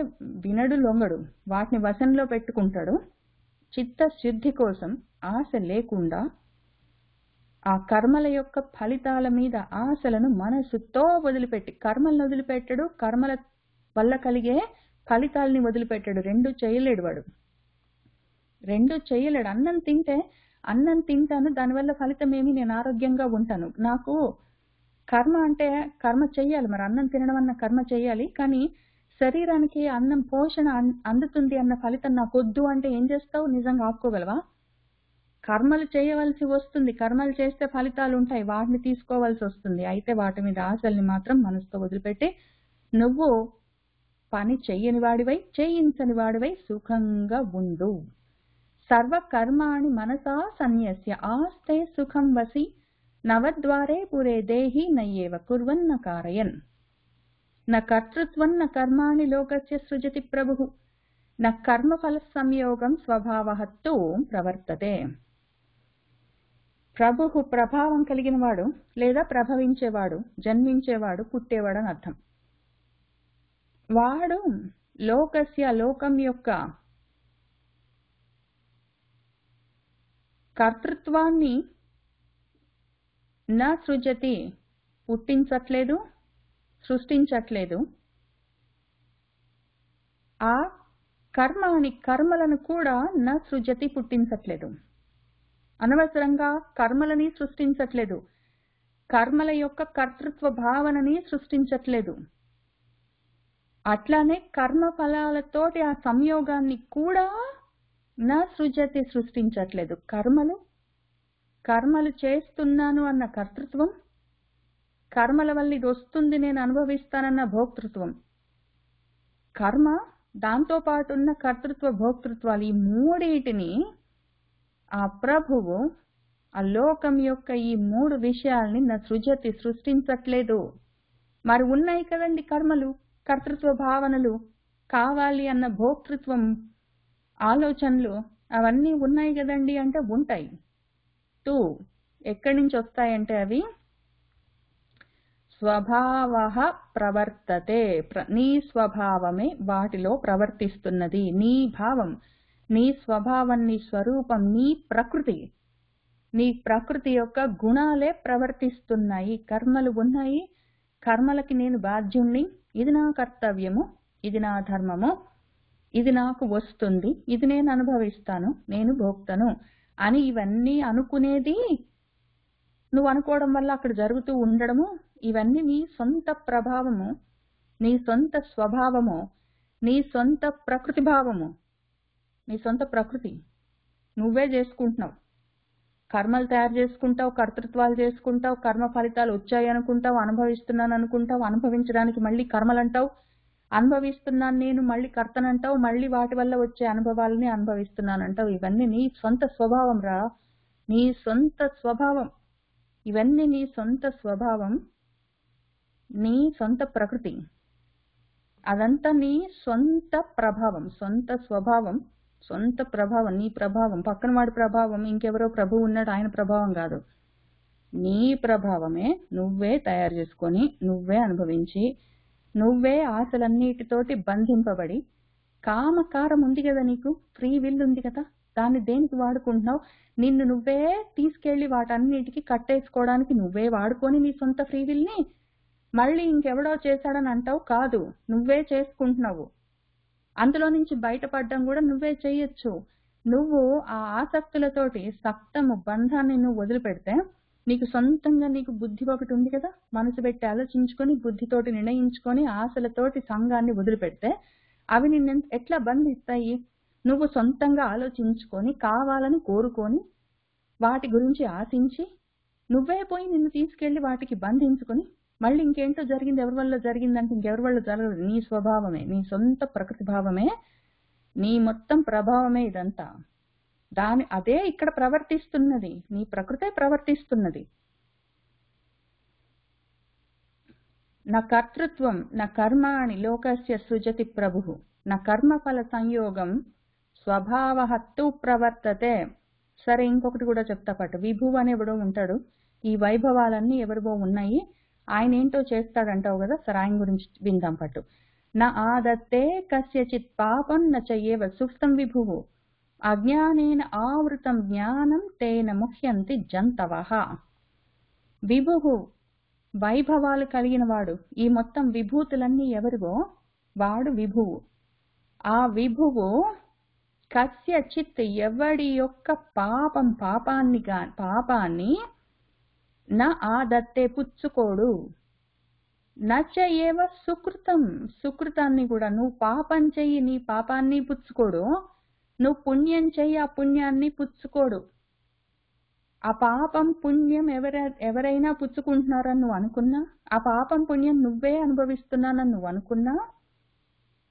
వినడు, లొంగడు. వాటిని వశంలో పెట్టుకుంటాడు. చిత్తశుద్ధి కోసం ఆశ లేకుండా ఆ కర్మల యొక్క ఫలితాల మీద ఆశలను మనసుతో వదిలిపెట్టి, కర్మలను వదిలిపెట్టడు, కర్మల వల్ల కలిగే ఫలితాలని వదిలిపెట్టాడు. రెండు చేయలేడు వాడు, రెండు చేయలేడు. అన్నం తింటాను, దానివల్ల ఫలితం ఏమి, నేను ఆరోగ్యంగా ఉంటాను, నాకు కర్మ అంటే కర్మ చెయ్యాలి, మరి అన్నం తినడం అన్న కర్మ చెయ్యాలి, కానీ శరీరానికి అన్నం పోషణ అందుతుంది అన్న ఫలితం నాకు వద్దు అంటే ఏం చేస్తావు? నిజంగా ఆపుకోగలవా? కర్మలు చేయవలసి వస్తుంది, కర్మలు చేస్తే ఫలితాలు ఉంటాయి, వాటిని తీసుకోవాల్సి వస్తుంది. అయితే వాటి మీద ఆశల్ని మాత్రం మనసుతో వదిలిపెట్టి నువ్వు పని చెయ్యని వాడివై, చేయించని వాడివై సుఖంగా ఉండు. సర్వ కర్మాణి మనసా సన్యస్య ఆస్తే సుఖం వసి నవద్వారే పురే దేహి నయ్యేవ కుర్వన్న కారయన్. న కర్తృత్వం న కర్మాణి లోకస్య సృజతి ప్రభుః న కర్మఫల సంయోగం స్వభావహత్తు ప్రవర్తతే. ప్రభుః ప్రభావం కలిగిన వాడు, లేదా ప్రభవించేవాడు, జన్మించేవాడు, పుట్టేవాడు అని అర్థం. వాడు లోకస్య లోకం యొక్క కర్తృత్వాన్ని నా సృజతి పుట్టించట్లేదు, సృష్టించట్లేదు. ఆ కర్మలను కూడా నా సృజతి పుట్టించట్లేదు. అనవసరంగా కర్మలని సృష్టించట్లేదు, కర్మల యొక్క కర్తృత్వ భావనని సృష్టించట్లేదు. అట్లానే కర్మ ఫలాలతోటి ఆ సంయోగాన్ని కూడా నా సృజతి సృష్టించట్లేదు. కర్మలు చేస్తున్నాను అన్న కర్తృత్వం, కర్మల వల్ల ఇది వస్తుంది నేను అనుభవిస్తానన్న భోక్తృత్వం, కర్మ దాంతో పాటు ఉన్న కర్తృత్వ భోక్తృత్వాలు, ఈ మూడింటిని ఆ ప్రభువు, ఆ లోకం యొక్క ఈ మూడు విషయాల్ని నా సృజతి సృష్టించట్లేదు. మరి ఉన్నాయి కదండి కర్మలు, కర్తృత్వ భావనలు, కావాలి అన్న భోక్తృత్వం, ఆలోచనలు, అవన్నీ ఉన్నాయి కదండి అంటే ఉంటాయి. ఎక్కడి నుంచి వస్తాయంటే అవి స్వభావః ప్రవర్తతే. నీ స్వభావమే వాటిలో ప్రవర్తిస్తున్నది. నీ భావం, నీ స్వభావం, నీ స్వరూపం, నీ ప్రకృతి, నీ ప్రకృతి యొక్క గుణాలే ప్రవర్తిస్తున్నాయి. కర్మలు ఉన్నాయి, కర్మలకి నేను బాధ్యుణ్ణి, ఇది నా కర్తవ్యము, ఇది నా ధర్మము, ఇది నాకు వస్తుంది, ఇది నేను అనుభవిస్తాను, నేను భోక్తను అని ఇవన్నీ అనుకునేది నువ్వు అనుకోవడం వల్ల అక్కడ జరుగుతూ ఉండడము. ఇవన్నీ నీ సొంత ప్రభావము, నీ సొంత స్వభావము, నీ సొంత ప్రకృతి భావము, నీ సొంత ప్రకృతి నువ్వే చేసుకుంటున్నావు. కర్మలు తయారు చేసుకుంటావు, కర్తృత్వాలు చేసుకుంటావు, కర్మ ఫలితాలు వచ్చాయి అనుకుంటావు, అనుభవిస్తున్నాను అనుకుంటావు, అనుభవించడానికి మళ్ళీ కర్మలు అంటావు, అనుభవిస్తున్నాను నేను మళ్ళీ కర్తనంటావు, మళ్ళీ వాటి వల్ల వచ్చే అనుభవాలని అనుభవిస్తున్నానంటావు. ఇవన్నీ నీ సొంత స్వభావం రా, నీ సొంత స్వభావం. ఇవన్నీ నీ సొంత స్వభావం, నీ సొంత ప్రకృతి. అదంతా నీ సొంత ప్రభావం, సొంత స్వభావం, సొంత ప్రభావం, నీ ప్రభావం. పక్కన వాడి ప్రభావం, ఇంకెవరో ప్రభువు ఉన్నాడు ఆయన ప్రభావం కాదు. నీ ప్రభావమే నువ్వే తయారు చేసుకొని, నువ్వే అనుభవించి, నువ్వే ఆశలన్నిటితోటి బంధింపబడి, కామకారం ఉంది కదా, నీకు ఫ్రీ విల్ ఉంది కదా, దాన్ని దేనికి వాడుకుంటున్నావు? నిన్ను నువ్వే తీసుకెళ్లి వాటన్నిటికీ కట్టేసుకోవడానికి నువ్వే వాడుకొని నీ సొంత ఫ్రీ విల్ని మళ్ళీ ఇంకెవడో చేశాడని అంటావు కాదు, నువ్వే చేసుకుంటున్నావు. అందులో నుంచి బయటపడడం కూడా నువ్వే చేయొచ్చు. నువ్వు ఆ ఆసక్తులతోటి సప్తము బంధాన్ని నువ్వు వదిలిపెడితే, నీకు సొంతంగా నీకు బుద్ధి ఒకటి ఉంది కదా, మనసు పెట్టి ఆలోచించుకొని బుద్ధితోటి నిర్ణయించుకొని ఆశలతోటి సంఘాన్ని వదిలిపెడితే అవి నిన్ను ఎట్లా బంధిస్తాయి? నువ్వు సొంతంగా ఆలోచించుకొని, కావాలని కోరుకొని, వాటి గురించి ఆశించి, నువ్వే పోయి నిన్ను తీసుకెళ్లి వాటికి బంధించుకొని, మళ్ళీ ఇంకేంటో జరిగింది, ఎవరి వల్ల జరిగిందంటే ఇంకెవరి వల్ల జరగదు. నీ స్వభావమే, నీ సొంత ప్రకృతి భావమే, నీ మొత్తం ప్రభావమే ఇదంతా. అదే ఇక్కడ ప్రవర్తిస్తున్నది, నీ ప్రకృతే ప్రవర్తిస్తున్నది. నా కర్తృత్వం నా కర్మాణి లోకస్య సృజతి ప్రభుః నా కర్మఫల సంయోగం స్వభావహత్తు ప్రవర్తతే. సరే, ఇంకొకటి కూడా చెప్తా పాటు. విభువు అనేవాడు ఉంటాడు, ఈ వైభవాలన్నీ ఎవరివో ఉన్నాయి, ఆయన ఏంటో చేస్తాడంటావు కదా, సరే ఆయన గురించి విందాం పట్టు. నా ఆదత్తే కస్యచిత్ పాపం న చయేవ సుప్తం విభువు అజ్ఞానేన ఆవృతం జ్ఞానం తేన ముహ్యంతి జంతవః. విభువు వైభవాలు కలిగిన వాడు, ఈ మొత్తం విభూతులన్నీ ఎవరివో వాడు విభువు. ఆ విభువు కస్యచిత్ ఎవడి యొక్క పాపాన్ని నా ఆదత్తే పుచ్చుకోడు, నచ ఏవ సుకృతం సుకృతాన్ని కూడా. నువ్వు పాపం చెయ్యి, నీ పాపాన్ని పుచ్చుకోడు, నువ్వు పుణ్యం చెయ్యి, ఆ పుణ్యాన్ని పుచ్చుకోడు. ఆ పాపం పుణ్యం ఎవరైనా పుచ్చుకుంటున్నారని నువ్వు అనుకున్నా, ఆ పాపం పుణ్యం నువ్వే అనుభవిస్తున్నానని నువ్వు అనుకున్నా,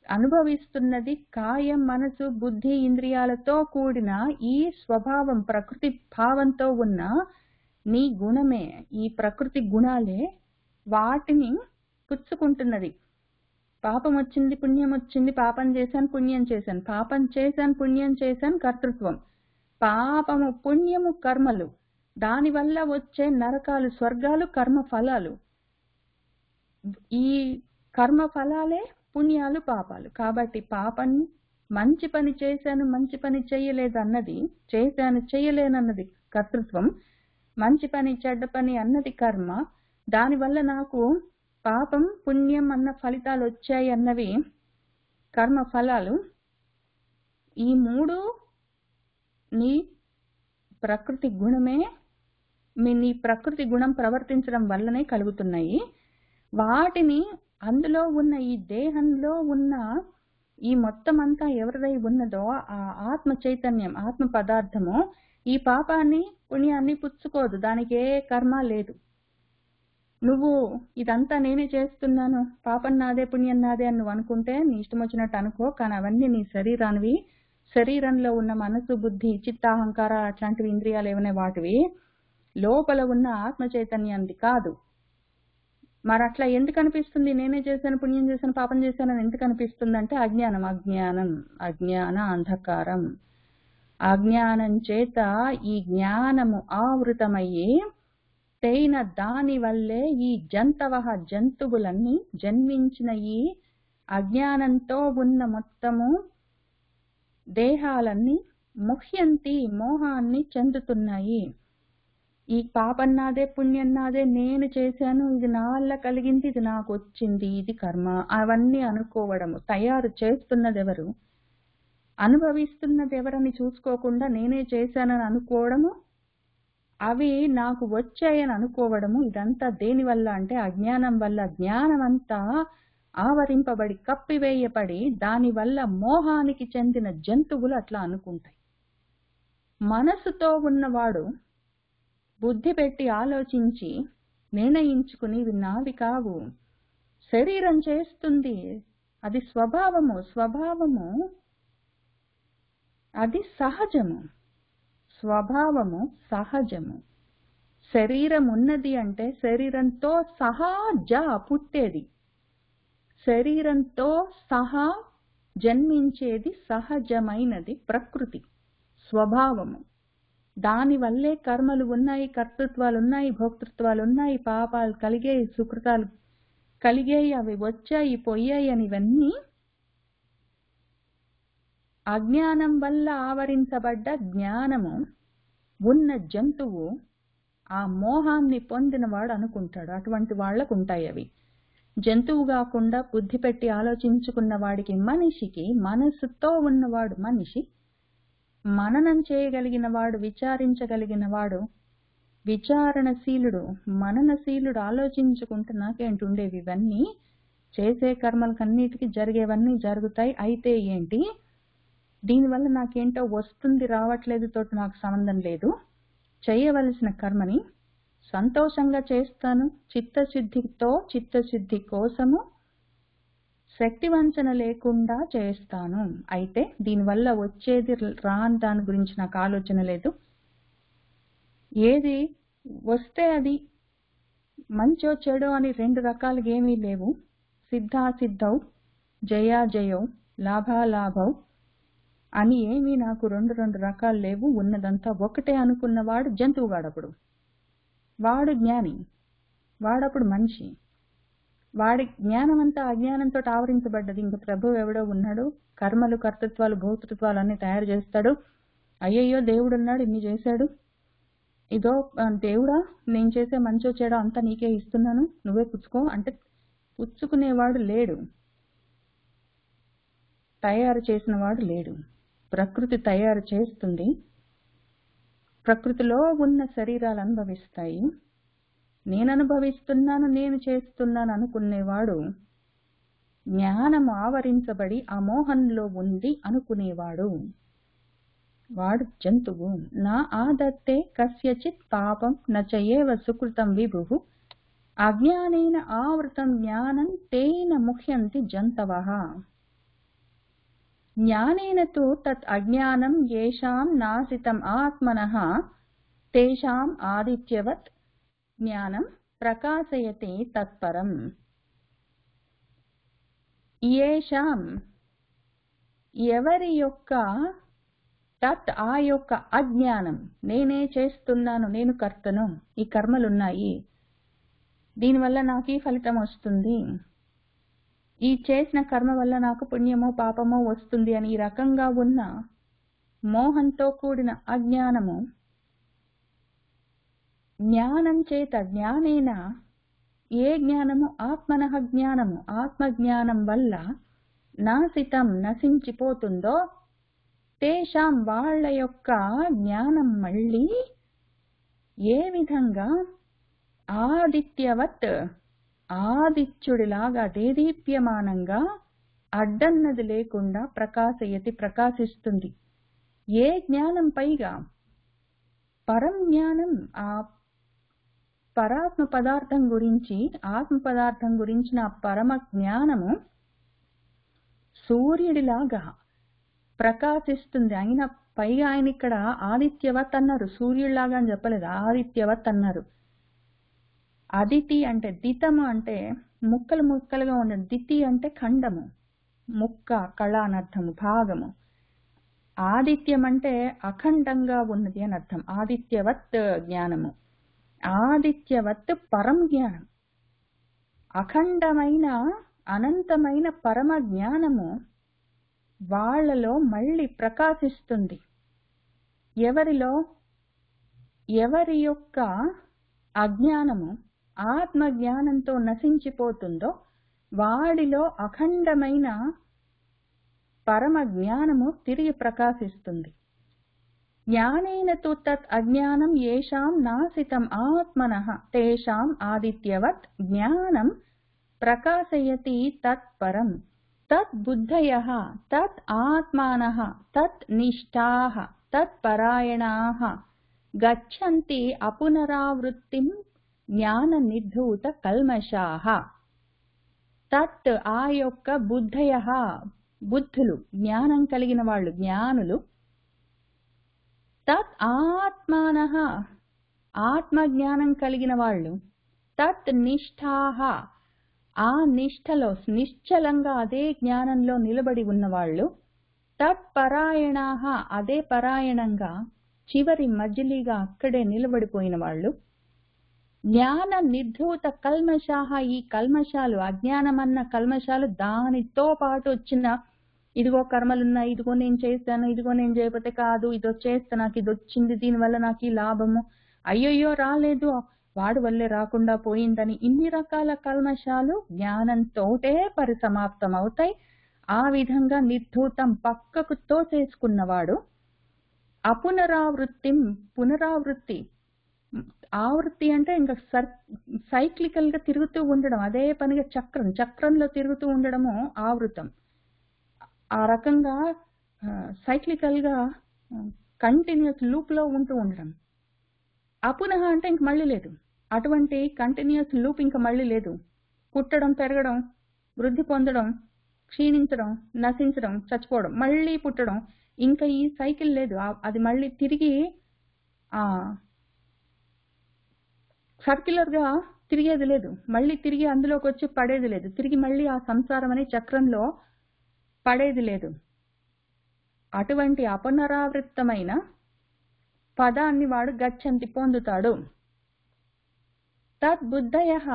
అనుభవిస్తున్నది కాయం మనసు బుద్ధి ఇంద్రియాలతో కూడిన ఈ స్వభావం ప్రకృతి భావంతో ఉన్న నీ గుణమే. ఈ ప్రకృతి గుణాలే వాటిని పుచ్చుకుంటున్నది. పాపం వచ్చింది, పుణ్యం వచ్చింది, పాపం చేశాను, పుణ్యం చేశాను, పాపం చేశాను, పుణ్యం చేశాను కర్తృత్వం, పాపము పుణ్యము కర్మలు, దానివల్ల వచ్చే నరకాలు స్వర్గాలు కర్మ ఫలాలు. ఈ కర్మ ఫలాలే పుణ్యాలు పాపాలు. కాబట్టి పాపాన్ని మంచి పని చేశాను, మంచి పని చెయ్యలేదు అన్నది, చేశాను చెయ్యలేనన్నది కర్తృత్వం, మంచి పని చెడ్డ పని అన్నది కర్మ, దానివల్ల నాకు పాపం పుణ్యం అన్న ఫలితాలు వచ్చాయి అన్నవి కర్మ ఫలాలు. ఈ మూడు నీ ప్రకృతి గుణమే, నీ ప్రకృతి గుణం ప్రవర్తించడం వల్లనే కలుగుతున్నాయి. వాటిని అందులో ఉన్న ఈ దేహంలో ఉన్న ఈ మొత్తం అంతా ఎవరిదై ఉన్నదో ఆ ఆత్మ చైతన్యం, ఆత్మ పదార్థము ఈ పాపాన్ని పుణ్యాన్ని పుచ్చుకోదు, దానికి ఏ కర్మ లేదు. నువ్వు ఇదంతా నేనే చేస్తున్నాను, పాపం నాదే పుణ్యం నాదే అని నువ్వు అనుకుంటే నీ ఇష్టం వచ్చినట్టు అనుకో, కానీ అవన్నీ నీ శరీరానివి. శరీరంలో ఉన్న మనసు బుద్ధి చిత్తాహంకార అట్లాంటివి ఇంద్రియాలు ఏమనే వాటివి, లోపల ఉన్న ఆత్మ చైతన్యాన్ని కాదు. మరి అట్లా ఎందుకు అనిపిస్తుంది? నేనే చేశాను, పుణ్యం చేశాను, పాపం చేశాను అని ఎందుకు అనిపిస్తుంది అంటే అజ్ఞానం. అజ్ఞాన అంధకారం. అజ్ఞానం చేత ఈ జ్ఞానము ఆవృతమయ్యి తేన దాని వల్లే ఈ జంతవః జంతువులన్నీ జన్మించిన ఈ అజ్ఞానంతో ఉన్న మొత్తము దేహాలన్నీ ముహ్యంతి మోహాన్ని చెందుతున్నాయి. ఈ పాపం నాదే, పుణ్యం నాదే, నేను చేశాను, ఇది నా వల్ల కలిగింది, ఇది నాకు వచ్చింది, ఇది కర్మ, అవన్నీ అనుకోవడము. తయారు చేస్తున్నది ఎవరు, అనుభవిస్తున్నది ఎవరని చూసుకోకుండా నేనే చేశానని అనుకోవడము, అవి నాకు వచ్చాయని అనుకోవడము. ఇదంతా దేని వల్ల అంటే అజ్ఞానం వల్ల. జ్ఞానం అంతా ఆవరింపబడి కప్పివేయబడి దానివల్ల మోహానికి చెందిన జంతువులు అట్లా అనుకుంటాయి. మనసుతో ఉన్నవాడు బుద్ధి పెట్టి ఆలోచించి నిర్ణయించుకుని ఇవి నావి కావు, శరీరం చేస్తుంది, అది స్వభావము, స్వభావము అది సహజము, స్వభావము సహజము. శరీరం ఉన్నది అంటే శరీరంతో సహజ పుట్టేది, శరీరంతో సహా జన్మించేది సహజమైనది ప్రకృతి, స్వభావము. దానివల్లే కర్మలు ఉన్నాయి, కర్తృత్వాలు ఉన్నాయి, భోక్తృత్వాలు ఉన్నాయి, పాపాలు కలిగాయి, సుకృతాలు కలిగాయి, అవి వచ్చాయి పోయాయి అని. ఇవన్నీ అజ్ఞానం వల్ల ఆవరించబడ్డ జ్ఞానము ఉన్న జంతువు ఆ మోహాన్ని పొందినవాడు అనుకుంటాడు. అటువంటి వాళ్లకు ఉంటాయి అవి. జంతువు కాకుండా బుద్ధి పెట్టి ఆలోచించుకున్న వాడికి, మనిషికి, మనసుతో ఉన్నవాడు మనిషి, మననం చేయగలిగిన వాడు, విచారించగలిగిన వాడు, విచారణశీలుడు, మననశీలుడు, ఆలోచించుకుంటే నాకేంటి ఉండేవి, ఇవన్నీ చేసే కర్మలకన్నిటికీ జరిగేవన్నీ జరుగుతాయి. అయితే ఏంటి, దీనివల్ల నాకేంటో వస్తుంది రావట్లేదు తోటి నాకు సంబంధం లేదు, చేయవలసిన కర్మని సంతోషంగా చేస్తాను, చిత్తశుద్ధితో, చిత్తశుద్ధి కోసము శక్తి వంచన లేకుండా చేస్తాను. అయితే దీనివల్ల వచ్చేది రాని దాని గురించి నాకు ఆలోచన లేదు. ఏది వస్తే అది మంచో చెడో అని రెండు రకాలుగా ఏమీ లేవు. సిద్ధాసిద్ధౌ, జయాజయౌ, లాభాలాభౌ అని ఏమీ నాకు రెండు రకాలు లేవు. ఉన్నదంతా ఒకటే అనుకున్నవాడు జంతువుగాడప్పుడు. వాడు జ్ఞాని, వాడప్పుడు మనిషి. వాడి జ్ఞానం అంతా అజ్ఞానంతో ఆవరించబడ్డది. ఇంక ప్రభువు ఎవడో ఉన్నాడు, కర్మలు, కర్తృత్వాలు, భోక్తృత్వాలు అన్ని తయారు చేస్తాడు. అయ్యయ్యో దేవుడు ఉన్నాడు, ఇన్ని చేశాడు, ఇదో దేవుడా నేను చేసే మంచో చెడో అంతా నీకే ఇస్తున్నాను, నువ్వే పుచ్చుకో అంటే పుచ్చుకునేవాడు లేడు, తయారు చేసిన వాడు లేడు. ప్రకృతి తయారు చేస్తుంది, ప్రకృతిలో ఉన్న శరీరాలు అనుభవిస్తాయి. నేను అనుభవిస్తున్నాను, నేను చేస్తున్నాను అనుకునేవాడు జ్ఞానం ఆవరించబడి అమోహంలో ఉంది అనుకునేవాడు, వాడు జంతువు. నా ఆదత్తే కస్యచిత్ పాపం నచయేవ సుకృతం విభుః అజ్ఞానేన ఆవృతం జ్ఞానం తేన ముహ్యంతి జంతవః. జ్ఞానేన తు తత్ అజ్ఞానం యేషాం నాసితం ఆత్మనః తేషాం ఆదిత్యవత్ జ్ఞానం ప్రకాశయతే తత్పరం. యేషాం ఎవరి యొక్క, తత్ ఆ యొక్క అజ్ఞానం, నేనే చేస్తున్నాను, నేను కర్తను, ఈ కర్మలున్నాయి, దీనివల్ల నాకు ఈ ఫలితం వస్తుంది, ఈ చేసిన కర్మ వల్ల నాకు పుణ్యమో పాపమో వస్తుంది అని ఈ రకంగా ఉన్న మోహంతో కూడిన అజ్ఞానము జ్ఞానం చేత, జ్ఞానేన, ఏ జ్ఞానము, ఆత్మనః జ్ఞానము, ఆత్మజ్ఞానం వల్ల నాసితం నశించిపోతుందో, తేషాం వాళ్ళ యొక్క జ్ఞానం మళ్ళీ ఏ విధంగా ఆదిత్యవత్, ఆదిత్యుడిలాగా దేదీప్యమానంగా అడ్డన్నది లేకుండా ప్రకాశయతి ప్రకాశిస్తుంది. ఏ జ్ఞానం పైగా పరం జ్ఞానం, ఆ పరాత్మ పదార్థం గురించి, ఆత్మ పదార్థం గురించిన ఆ పరమ జ్ఞానము సూర్యుడిలాగా ప్రకాశిస్తుంది. అయినా పైగా ఆయన ఇక్కడ ఆదిత్యవత్ అన్నారు, సూర్యుడిలాగా అని చెప్పలేదు, ఆదిత్యవత్ అన్నారు. అదితి అంటే, దితము అంటే ముక్కలు ముక్కలుగా ఉండదు, దితి అంటే ఖండము, ముక్క, కళ అని అర్థము, భాగము. ఆదిత్యం అంటే అఖండంగా ఉన్నది అని అర్థం, ఆదిత్యవత్ జ్ఞానము. ఆదిత్యవత్ పరం జ్ఞానం, అఖండమైన అనంతమైన పరమ జ్ఞానము వాళ్ళలో మళ్ళీ ప్రకాశిస్తుంది. ఎవరిలో? ఎవరి యొక్క అజ్ఞానము ఆత్మజ్ఞానంతో నశించిపోతుందో వాడిలో అఖండమైన పరమ జ్ఞానము తిరిగి ప్రకాశిస్తుంది. జ్ఞానేన తు తత్ అజ్ఞానం యేషాం నాసితం ఆత్మనః తేషాం ఆదిత్యవత్ జ్ఞానం ప్రకాశయతి తత్పరం. తత్ బుద్ధయః తత్ ఆత్మానః తత్ నిష్ఠాః తత్ పరాయణాః గచ్చంతి అపునరావృత్తిం జ్ఞాన నిర్ధూత కల్మషాః. తత్ ఆ యొక్క బుద్ధయః బుద్ధులు, జ్ఞానం కలిగిన వాళ్ళు, జ్ఞానులు. తత్ ఆత్మానః ఆత్మజ్ఞానం కలిగిన వాళ్ళు. తత్ నిష్ఠాః ఆ నిష్ఠలో నిశ్చలంగా అదే జ్ఞానంలో నిలబడి ఉన్నవాళ్ళు. తత్ పరాయణాః అదే పరాయణంగా చివరి మజిలీగా అక్కడే నిలబడిపోయిన వాళ్ళు. జ్ఞాన నిర్ధూత కల్మషాః ఈ కల్మషాలు, అజ్ఞానమన్న కల్మషాలు, దానితో పాటు వచ్చిన ఇదిగో కర్మలున్నాయి, ఇదిగో నేను చేస్తాను, ఇదిగో నేను చేయకపోతే కాదు, ఇది వచ్చేస్తే నాకు ఇది వచ్చింది, దీనివల్ల నాకు ఈ లాభము, అయ్యయ్యో రాలేదు, వాడి వల్లే రాకుండా పోయిందని ఇన్ని రకాల కల్మషాలు జ్ఞానంతోటే పరిసమాప్తం అవుతాయి. ఆ విధంగా నిర్ధూతం పక్కకు తోసేసుకున్నవాడు అపునరావృత్తిం, పునరావృత్తి, ఆవృత్తి అంటే ఇంకా సైక్లికల్ గా తిరుగుతూ ఉండడం, అదే పనిగా చక్రంలో తిరుగుతూ ఉండడము ఆవృతం. ఆ రకంగా సైక్లికల్ గా కంటిన్యూస్ లూప్ లో ఉంటూ ఉండడం. అపునః అంటే ఇంక మళ్ళీ లేదు, అటువంటి కంటిన్యూస్ లూప్ ఇంకా మళ్ళీ లేదు. పుట్టడం, పెరగడం, వృద్ధి పొందడం, క్షీణించడం, నశించడం, చచ్చిపోవడం, మళ్ళీ పుట్టడం, ఇంకా ఈ సైకిల్ లేదు. అది మళ్ళీ తిరిగి సర్క్యులర్ గా తిరిగేది లేదు, మళ్ళీ తిరిగి అందులోకి వచ్చి పడేది లేదు, తిరిగి మళ్ళీ ఆ సంసారం అనే చక్రంలో పడేది లేదు. అటువంటి అపునరావృత్తమైన పదాన్ని వాడు గచ్చంతి పొందుతాడు. తత్ బుద్ధయః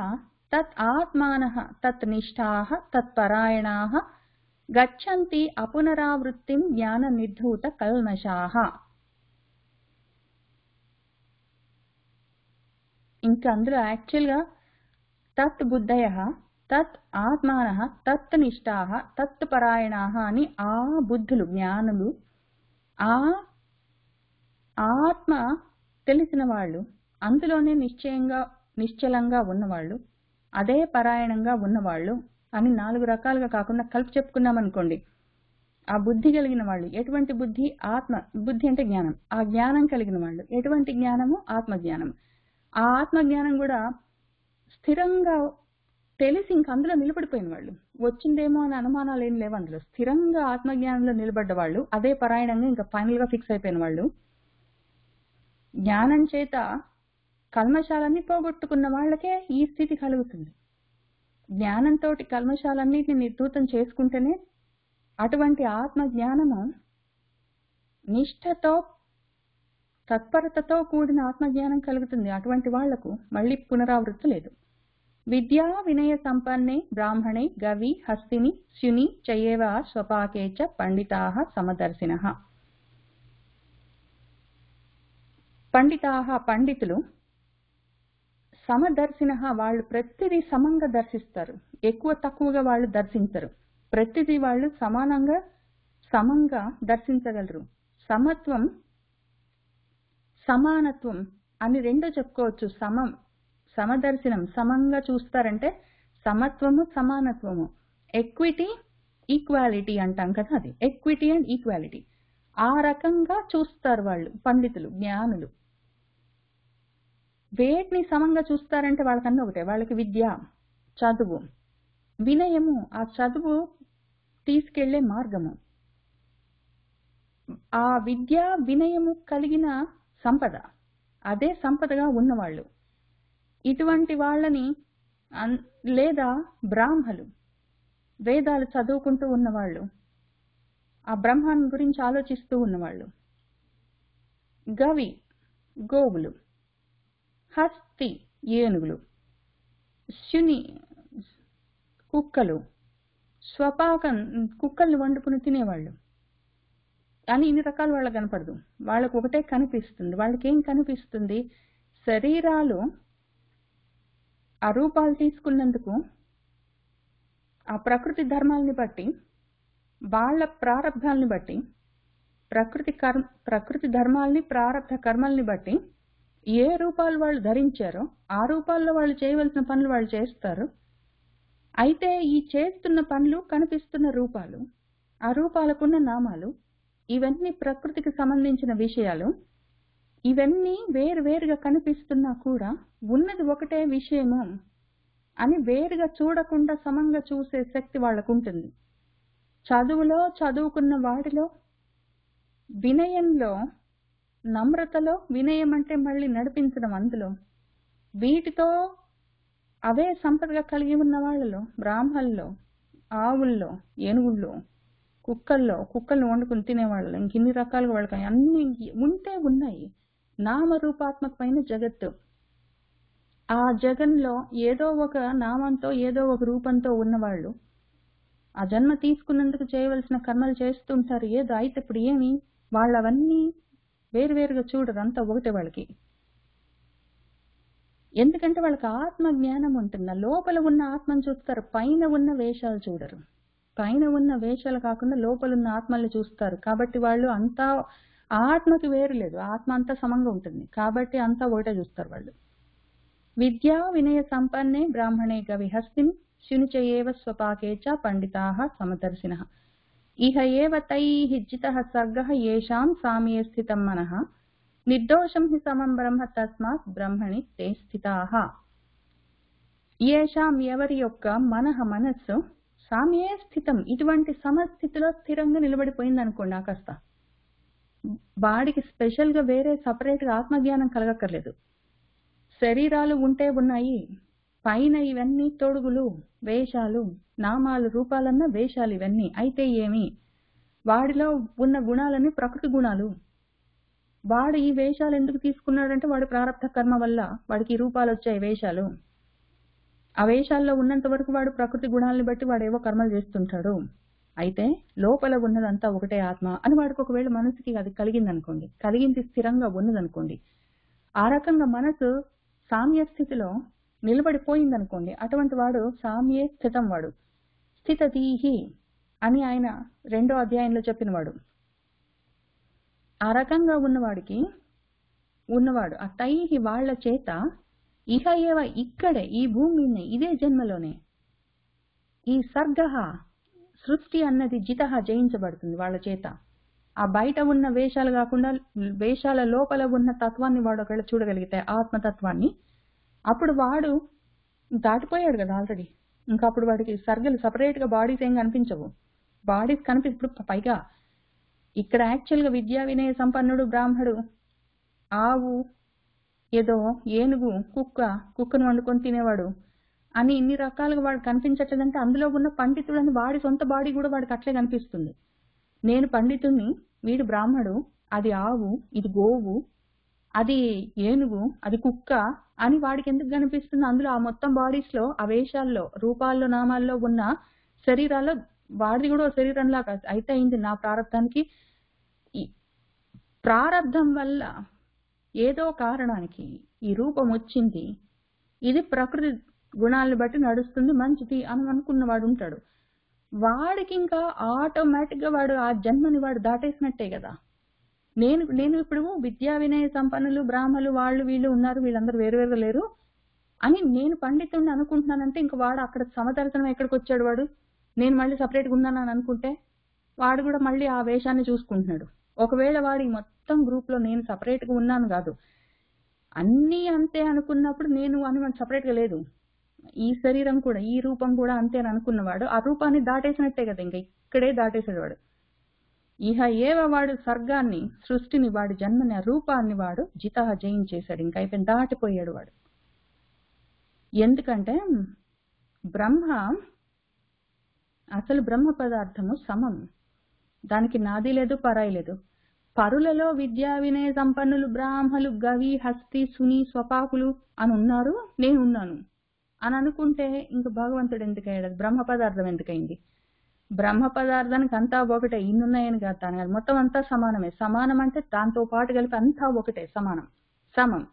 తత్ ఆత్మానః తత్ నిష్ఠాః తత్ పరాయణాః గచ్చంతి అపునరావృత్తిం జ్ఞాన నిర్ధూత కల్మషాః. ఇంకా అందులో యాక్చువల్ గా తత్ బుద్ధయః తత్ ఆత్మానః తత్ నిష్ఠాః తత్ పరాయణాః అని ఆ బుద్ధులు, జ్ఞానులు, ఆ ఆత్మ తెలిసిన వాళ్ళు, అందులోనే నిశ్చలంగా ఉన్నవాళ్ళు, అదే పరాయణంగా ఉన్నవాళ్ళు అని 4 రకాలుగా కాకుండా కలిపి చెప్పుకున్నామనుకోండి. ఆ బుద్ధి కలిగిన వాళ్ళు, ఎటువంటి బుద్ధి? ఆత్మ బుద్ధి అంటే జ్ఞానం. ఆ జ్ఞానం కలిగిన వాళ్ళు, ఎటువంటి జ్ఞానము? ఆత్మజ్ఞానం. ఆ ఆత్మజ్ఞానం కూడా స్థిరంగా తెలిసి ఇంక అందులో నిలబడిపోయిన వాళ్ళు, వచ్చిందేమో అని అనుమానాలు ఏం లేవు అందులో. స్థిరంగా ఆత్మజ్ఞానంలో నిలబడ్డ వాళ్ళు, అదే పరాయణంగా ఇంకా ఫైనల్ గా ఫిక్స్ అయిపోయిన వాళ్ళు. జ్ఞానం చేత కల్మషాలన్నీ పోగొట్టుకున్న వాళ్ళకే ఈ స్థితి కలుగుతుంది. జ్ఞానంతో కల్మషాలన్నిటిని నిర్ధూతం చేసుకుంటేనే అటువంటి ఆత్మజ్ఞానము నిష్ఠతో తత్పరతతో కూడిన ఆత్మజ్ఞానం కలుగుతుంది. అటువంటి వాళ్లకు మళ్ళీ పునరావృత్తి లేదు. విద్యా వినయ సంపన్నే బ్రాహ్మణే గవి హస్తిని శుని చయేవ స్వపాకే చ పండితాః సమదర్శినః. పండితాః పండితులు, సమదర్శినః వాళ్ళు ప్రతిదీ సమంగా దర్శిస్తారు, ఎక్కువ తక్కువగా వాళ్ళు దర్శించరు. ప్రతిదీ వాళ్ళు సమంగా దర్శించగలరు. సమత్వం, సమానత్వం అని రెండో చెప్పుకోవచ్చు. సమదర్శనం, సమంగా చూస్తారంటే సమత్వము, సమానత్వము. ఎక్విటీ, ఈక్వాలిటీ అంటాం కదా, అది ఎక్విటీ అండ్ ఈక్వాలిటీ. ఆ రకంగా చూస్తారు వాళ్ళు పండితులు, జ్ఞానులు. వేటిని సమంగా చూస్తారంటే వాళ్ళకన్నా ఒకటే, వాళ్ళకి విద్య, చదువు, వినయము, ఆ చదువు తీసుకెళ్లే మార్గము, ఆ విద్య వినయము కలిగిన సంపద, అదే సంపదగా ఉన్నవాళ్ళు. ఇటువంటి వాళ్ళని లేదా బ్రాహ్మలు, వేదాలు చదువుకుంటూ ఉన్నవాళ్ళు, ఆ బ్రహ్మాన్ని గురించి ఆలోచిస్తూ ఉన్నవాళ్ళు. గవి, గోవులు, హస్తి ఏనుగులు, శుని కుక్కలు, స్వపాకం కుక్కల్ని వండుకుని తినేవాళ్ళు అని ఇన్ని రకాలు వాళ్ళకి కనపడదు. వాళ్ళకు ఒకటే కనిపిస్తుంది. వాళ్ళకి ఏం కనిపిస్తుంది? శరీరాలు ఆ రూపాలు తీసుకున్నందుకు ఆ ప్రకృతి ధర్మాలని బట్టి, వాళ్ళ ప్రారంధాలని బట్టి, ప్రకృతి ధర్మాలని ప్రారంధ కర్మల్ని బట్టి ఏ రూపాలు వాళ్ళు ధరించారో ఆ రూపాల్లో వాళ్ళు చేయవలసిన పనులు వాళ్ళు చేస్తారు. అయితే ఈ చేస్తున్న పనులు కనిపిస్తున్న రూపాలు, ఆ రూపాలకున్న నామాలు, ఇవన్నీ ప్రకృతికి సంబంధించిన విషయాలు. ఇవన్నీ వేరువేరుగా కనిపిస్తున్నా కూడా ఉన్నది ఒకటే విషయము అని వేరుగా చూడకుండా సమంగా చూసే శక్తి వాళ్ళకు ఉంటుంది. చదువులో చదువుకున్న వాడిలో, వినయంలో, నమ్రతలో, వినయం అంటే మళ్ళీ నడిపించడం, అందులో వీటితో అవే సంపదగా కలిగి ఉన్న వాళ్ళలో, బ్రాహ్మణుల్లో, ఆవుల్లో, ఏనుగుల్లో, కుక్కల్ని వండుకుని తినేవాళ్ళు, ఇంకిన్ని రకాలుగా వాళ్ళకి అన్ని ఉంటే ఉన్నాయి. నామరూపాత్మకమైన జగత్తు. ఆ జగన్లో ఏదో ఒక నామంతో ఏదో ఒక రూపంతో ఉన్నవాళ్ళు ఆ జన్మ తీసుకున్నందుకు చేయవలసిన కర్మలు చేస్తుంటారు. ఏదో అయితే ఇప్పుడు ఏమి వాళ్ళు అవన్నీ వేరువేరుగా చూడరు, అంతా ఒకటే వాళ్ళకి. ఎందుకంటే వాళ్ళకి ఆత్మ జ్ఞానం ఉంటుంది. లోపల ఉన్న ఆత్మను చూస్తారు, పైన ఉన్న వేషాలు చూడరు. పైన ఉన్న వేషాలు కాకుండా లోపల ఉన్న ఆత్మల్ని చూస్తారు. కాబట్టి వాళ్ళు అంతా ఆత్మకి వేరు లేదు, ఆత్మ అంతా సమంగా ఉంటుంది. కాబట్టి అంతా ఒకటే చూస్తారు వాళ్ళు. విద్యా వినయ సంపన్నే బ్రాహ్మణే గవిహస్తిని శునిచయేవ స్వపాకే చ పండితాః సమదర్శినః ఇహ ఏవ తైః జితః సర్గః యేషాం సామ్యే స్థితం మనః నిర్దోషం హి సమం బ్రహ్మ తస్మాత్ బ్రహ్మణి తే స్థితాః. యేషాం ఎవరి యొక్క మనస్సు సామ్యే స్థితం, ఇటువంటి సమస్థితిలో స్థిరంగా నిలబడిపోయింది అనుకోండి. ఆకాస్త వాడికి స్పెషల్ గా వేరే సపరేట్ గా ఆత్మజ్ఞానం కలగక్కర్లేదు. శరీరాలు ఉంటే ఉన్నాయి, పైన ఇవన్నీ తొడుగులు, వేషాలు, నామాలు, రూపాలన్న వేషాలు ఇవన్నీ. అయితే ఏమి వాడిలో ఉన్న గుణాలన్నీ ప్రకృతి గుణాలు. వాడు ఈ వేషాలు ఎందుకు తీసుకున్నాడంటే వాడి ప్రారబ్ధ కర్మ వల్ల వాడికి ఈ రూపాలు వచ్చాయి, వేషాలు. ఆ వేషాల్లో ఉన్నంత వరకు వాడు ప్రకృతి గుణాలను బట్టి వాడేవో కర్మలు చేస్తుంటాడు. అయితే లోపల ఉన్నదంతా ఒకటే ఆత్మ అని వాడికి ఒకవేళ మనసుకి అది కలిగిందనుకోండి, కలిగింది స్థిరంగా ఉన్నదనుకోండి, ఆ రకంగా మనసు సామ్య స్థితిలో నిలబడిపోయిందనుకోండి, అటువంటి వాడు సామ్యే స్థితం, వాడు స్థితధీహి అని ఆయన 2వ అధ్యాయంలో చెప్పినవాడు. ఆ రకంగా ఉన్నవాడు ఆ తైహి వాళ్ళ చేత ఇహ ఏవ ఇక్కడే ఈ భూమిని ఇదే జన్మలోనే ఈ సర్గః సృష్టి అన్నది జితః జయించబడుతుంది వాళ్ళ చేత. ఆ బయట ఉన్న వేషాలు కాకుండా వేషాల లోపల ఉన్న తత్వాన్ని వాడు ఒకవేళ చూడగలిగితే, ఆత్మతత్వాన్ని, అప్పుడు వాడు దాటిపోయాడు కదా ఆల్రెడీ. ఇంకా అప్పుడు వాడికి సర్గలు సపరేట్ గా బాడీస్ ఏం కనిపించవు. బాడీస్ ఇప్పుడు పైగా ఇక్కడ యాక్చువల్గా విద్యా వినయ సంపన్నుడు బ్రాహ్మడు, ఆవు, ఏదో ఏనుగు, కుక్కను వండుకొని తినేవాడు అని ఇన్ని రకాలుగా వాడు కనిపించట్లేదంటే అందులో ఉన్న పండితుడని వాడి సొంత బాడీ కూడా వాడికి అట్లే కనిపిస్తుంది. నేను పండితుణ్ణి, వీడు బ్రాహ్మడు, అది ఆవు, ఇది గోవు, అది ఏనుగు, అది కుక్క అని వాడికి ఎందుకు కనిపిస్తుంది? అందులో ఆ మొత్తం బాడీస్ లో, ఆ వేషాల్లో, రూపాల్లో, నామాల్లో ఉన్న శరీరాల్లో వాడిది కూడా శరీరంలా అయితే అయింది. నా ప్రారంధానికి, ప్రారంధం వల్ల ఏదో కారణానికి ఈ రూపం వచ్చింది, ఇది ప్రకృతి గుణాలను బట్టి నడుస్తుంది, మంచిది అని అనుకున్నవాడు ఉంటాడు. వాడికి ఇంకా ఆటోమేటిక్ గా వాడు ఆ జన్మని వాడు దాటేసినట్టే కదా. నేను ఇప్పుడు విద్యా వినయ సంపన్నులు బ్రాహ్మలు వాళ్ళు వీళ్ళు ఉన్నారు, వీళ్ళందరూ వేరువేరుగా లేరు అని నేను పండితుడిని అనుకుంటున్నానంటే ఇంకా వాడు అక్కడ సమదర్శనం ఎక్కడికి వచ్చాడు? వాడు నేను మళ్ళీ సపరేట్గా ఉన్నాను అని అనుకుంటే వాడు కూడా మళ్ళీ ఆ వేషాన్ని చూసుకుంటున్నాడు. ఒకవేళ వాడి మొత్తం గ్రూప్ లో నేను సపరేట్ గా ఉన్నాను కాదు, అన్నీ అంతే అనుకున్నప్పుడు నేను అని సపరేట్ గా లేదు, ఈ శరీరం కూడా ఈ రూపం కూడా అంతే అని అనుకున్నవాడు ఆ రూపాన్ని దాటేసినట్టే కదా. ఇంకా ఇక్కడే దాటేసాడు వాడు. ఇహ ఏవ వాడు సర్గాన్ని, సృష్టిని, వాడి జన్మని, ఆ రూపాన్ని వాడు జితః జయించేశాడు. ఇంకా అయిపోయింది, దాటిపోయాడు వాడు. ఎందుకంటే అసలు బ్రహ్మ పదార్థము సమం, దానికి నాది లేదు పరాయి లేదు. పరులలో విద్యా వినయ సంపన్నులు బ్రాహ్మలు గవి హస్తి సుని స్వపాకులు అని ఉన్నారు, నేనున్నాను అని అనుకుంటే ఇంక భగవంతుడు ఎందుకయ్యాడు? బ్రహ్మ పదార్థం ఎందుకైంది? బ్రహ్మ పదార్థానికి అంతా ఒకటే, ఇన్నున్నాయని కాదు తాను కాదు, మొత్తం అంతా సమానమే. సమానం అంటే దాంతో పాటు కలిపి అంతా ఒకటే, సమానం సమం.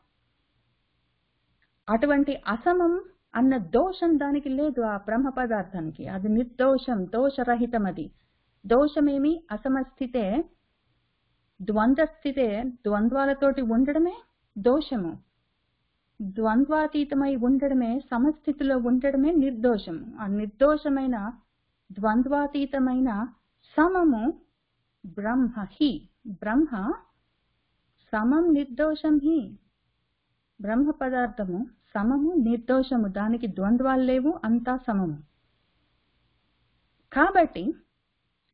అటువంటి అసమం అన్న దోషం దానికి లేదు, ఆ బ్రహ్మ పదార్థానికి. అది నిర్దోషం, దోషరహితం. అది దోషమేమి? అసమస్థితే, ద్వంద్వస్థితే, ద్వంద్వాలతోటి ఉండడమే దోషము. ద్వంద్వాతీతమై ఉండడమే, సమస్థితిలో ఉండడమే నిర్దోషము. ఆ నిర్దోషమైన ద్వంద్వాతీతమైన సమము బ్రహ్మ హి. బ్రహ్మ సమం నిర్దోషం హి. బ్రహ్మ పదార్థము సమము నిర్దోషము, దానికి ద్వంద్వాలు లేవు, అంతా సమము. కాబట్టి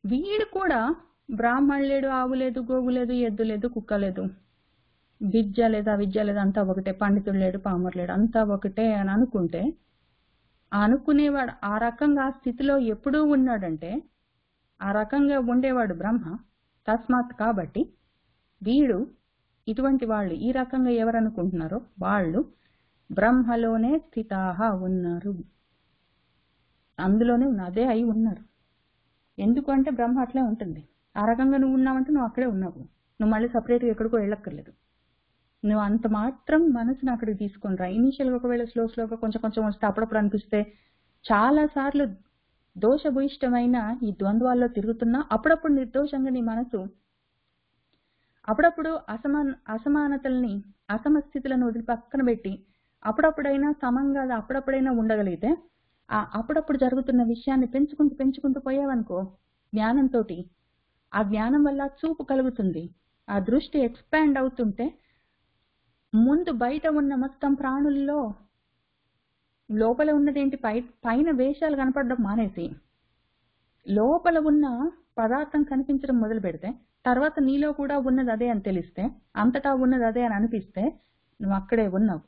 వీడు కూడా బ్రాహ్మణు లేడు, ఆవు లేదు, గోవు లేదు, ఎద్దు లేదు, కుక్క లేదు, విద్య లేదు, అవిద్య లేదు, అంతా ఒకటే, పండితుడు లేడు, పామరు లేడు, అంతా ఒకటే అని అనుకుంటే, అనుకునేవాడు ఆ రకంగా ఆ స్థితిలో ఎప్పుడూ ఉన్నాడంటే ఆ రకంగా ఉండేవాడు బ్రహ్మ. తస్మాత్ కాబట్టి వీడు, ఇటువంటి వాళ్ళు, ఈ రకంగా ఎవరనుకుంటున్నారో వాళ్ళు బ్రహ్మలోనే స్థితాహ ఉన్నారు, అందులోనే అదే అయి ఉన్నారు. ఎందుకంటే బ్రహ్మ అట్లే ఉంటుంది. ఆ రకంగా నువ్వు ఉన్నావంటే నువ్వు అక్కడే ఉన్నావు, నువ్వు మళ్ళీ సపరేట్గా ఎక్కడికో వెళ్ళక్కర్లేదు. నువ్వు అంత మాత్రం మనసుని అక్కడికి తీసుకుని రా. ఇనీషియల్గా ఒకవేళ స్లోగా కొంచెం వస్తే అప్పుడప్పుడు అనిపిస్తే, చాలా సార్లు దోషభూయిష్టమైన ఈ ద్వంద్వాల్లో తిరుగుతున్నా అప్పుడప్పుడు నిర్దోషంగా నీ మనసు అప్పుడప్పుడు అసమానతల్ని, అసమస్థితులను వదిలి పక్కన పెట్టి అప్పుడప్పుడైనా సమంగా అప్పుడప్పుడైనా ఉండగలిగితే, అప్పుడప్పుడు జరుగుతున్న విషయాన్ని పెంచుకుంటూ పోయావనుకో జ్ఞానంతో, ఆ జ్ఞానం వల్ల చూపు కలుగుతుంది, ఆ దృష్టి ఎక్స్పాండ్ అవుతుంటే ముందు బయట ఉన్న మొత్తం ప్రాణుల్లో లోపల ఉన్నదేంటి, పైన వేషాలు కనపడడం మానేసి లోపల ఉన్న పదార్థం కనిపించడం మొదలు పెడితే, తర్వాత నీలో కూడా ఉన్నది అదే అని తెలిస్తే, అంతటా ఉన్నది అదే అని అనిపిస్తే నువ్వు అక్కడే ఉన్నావు.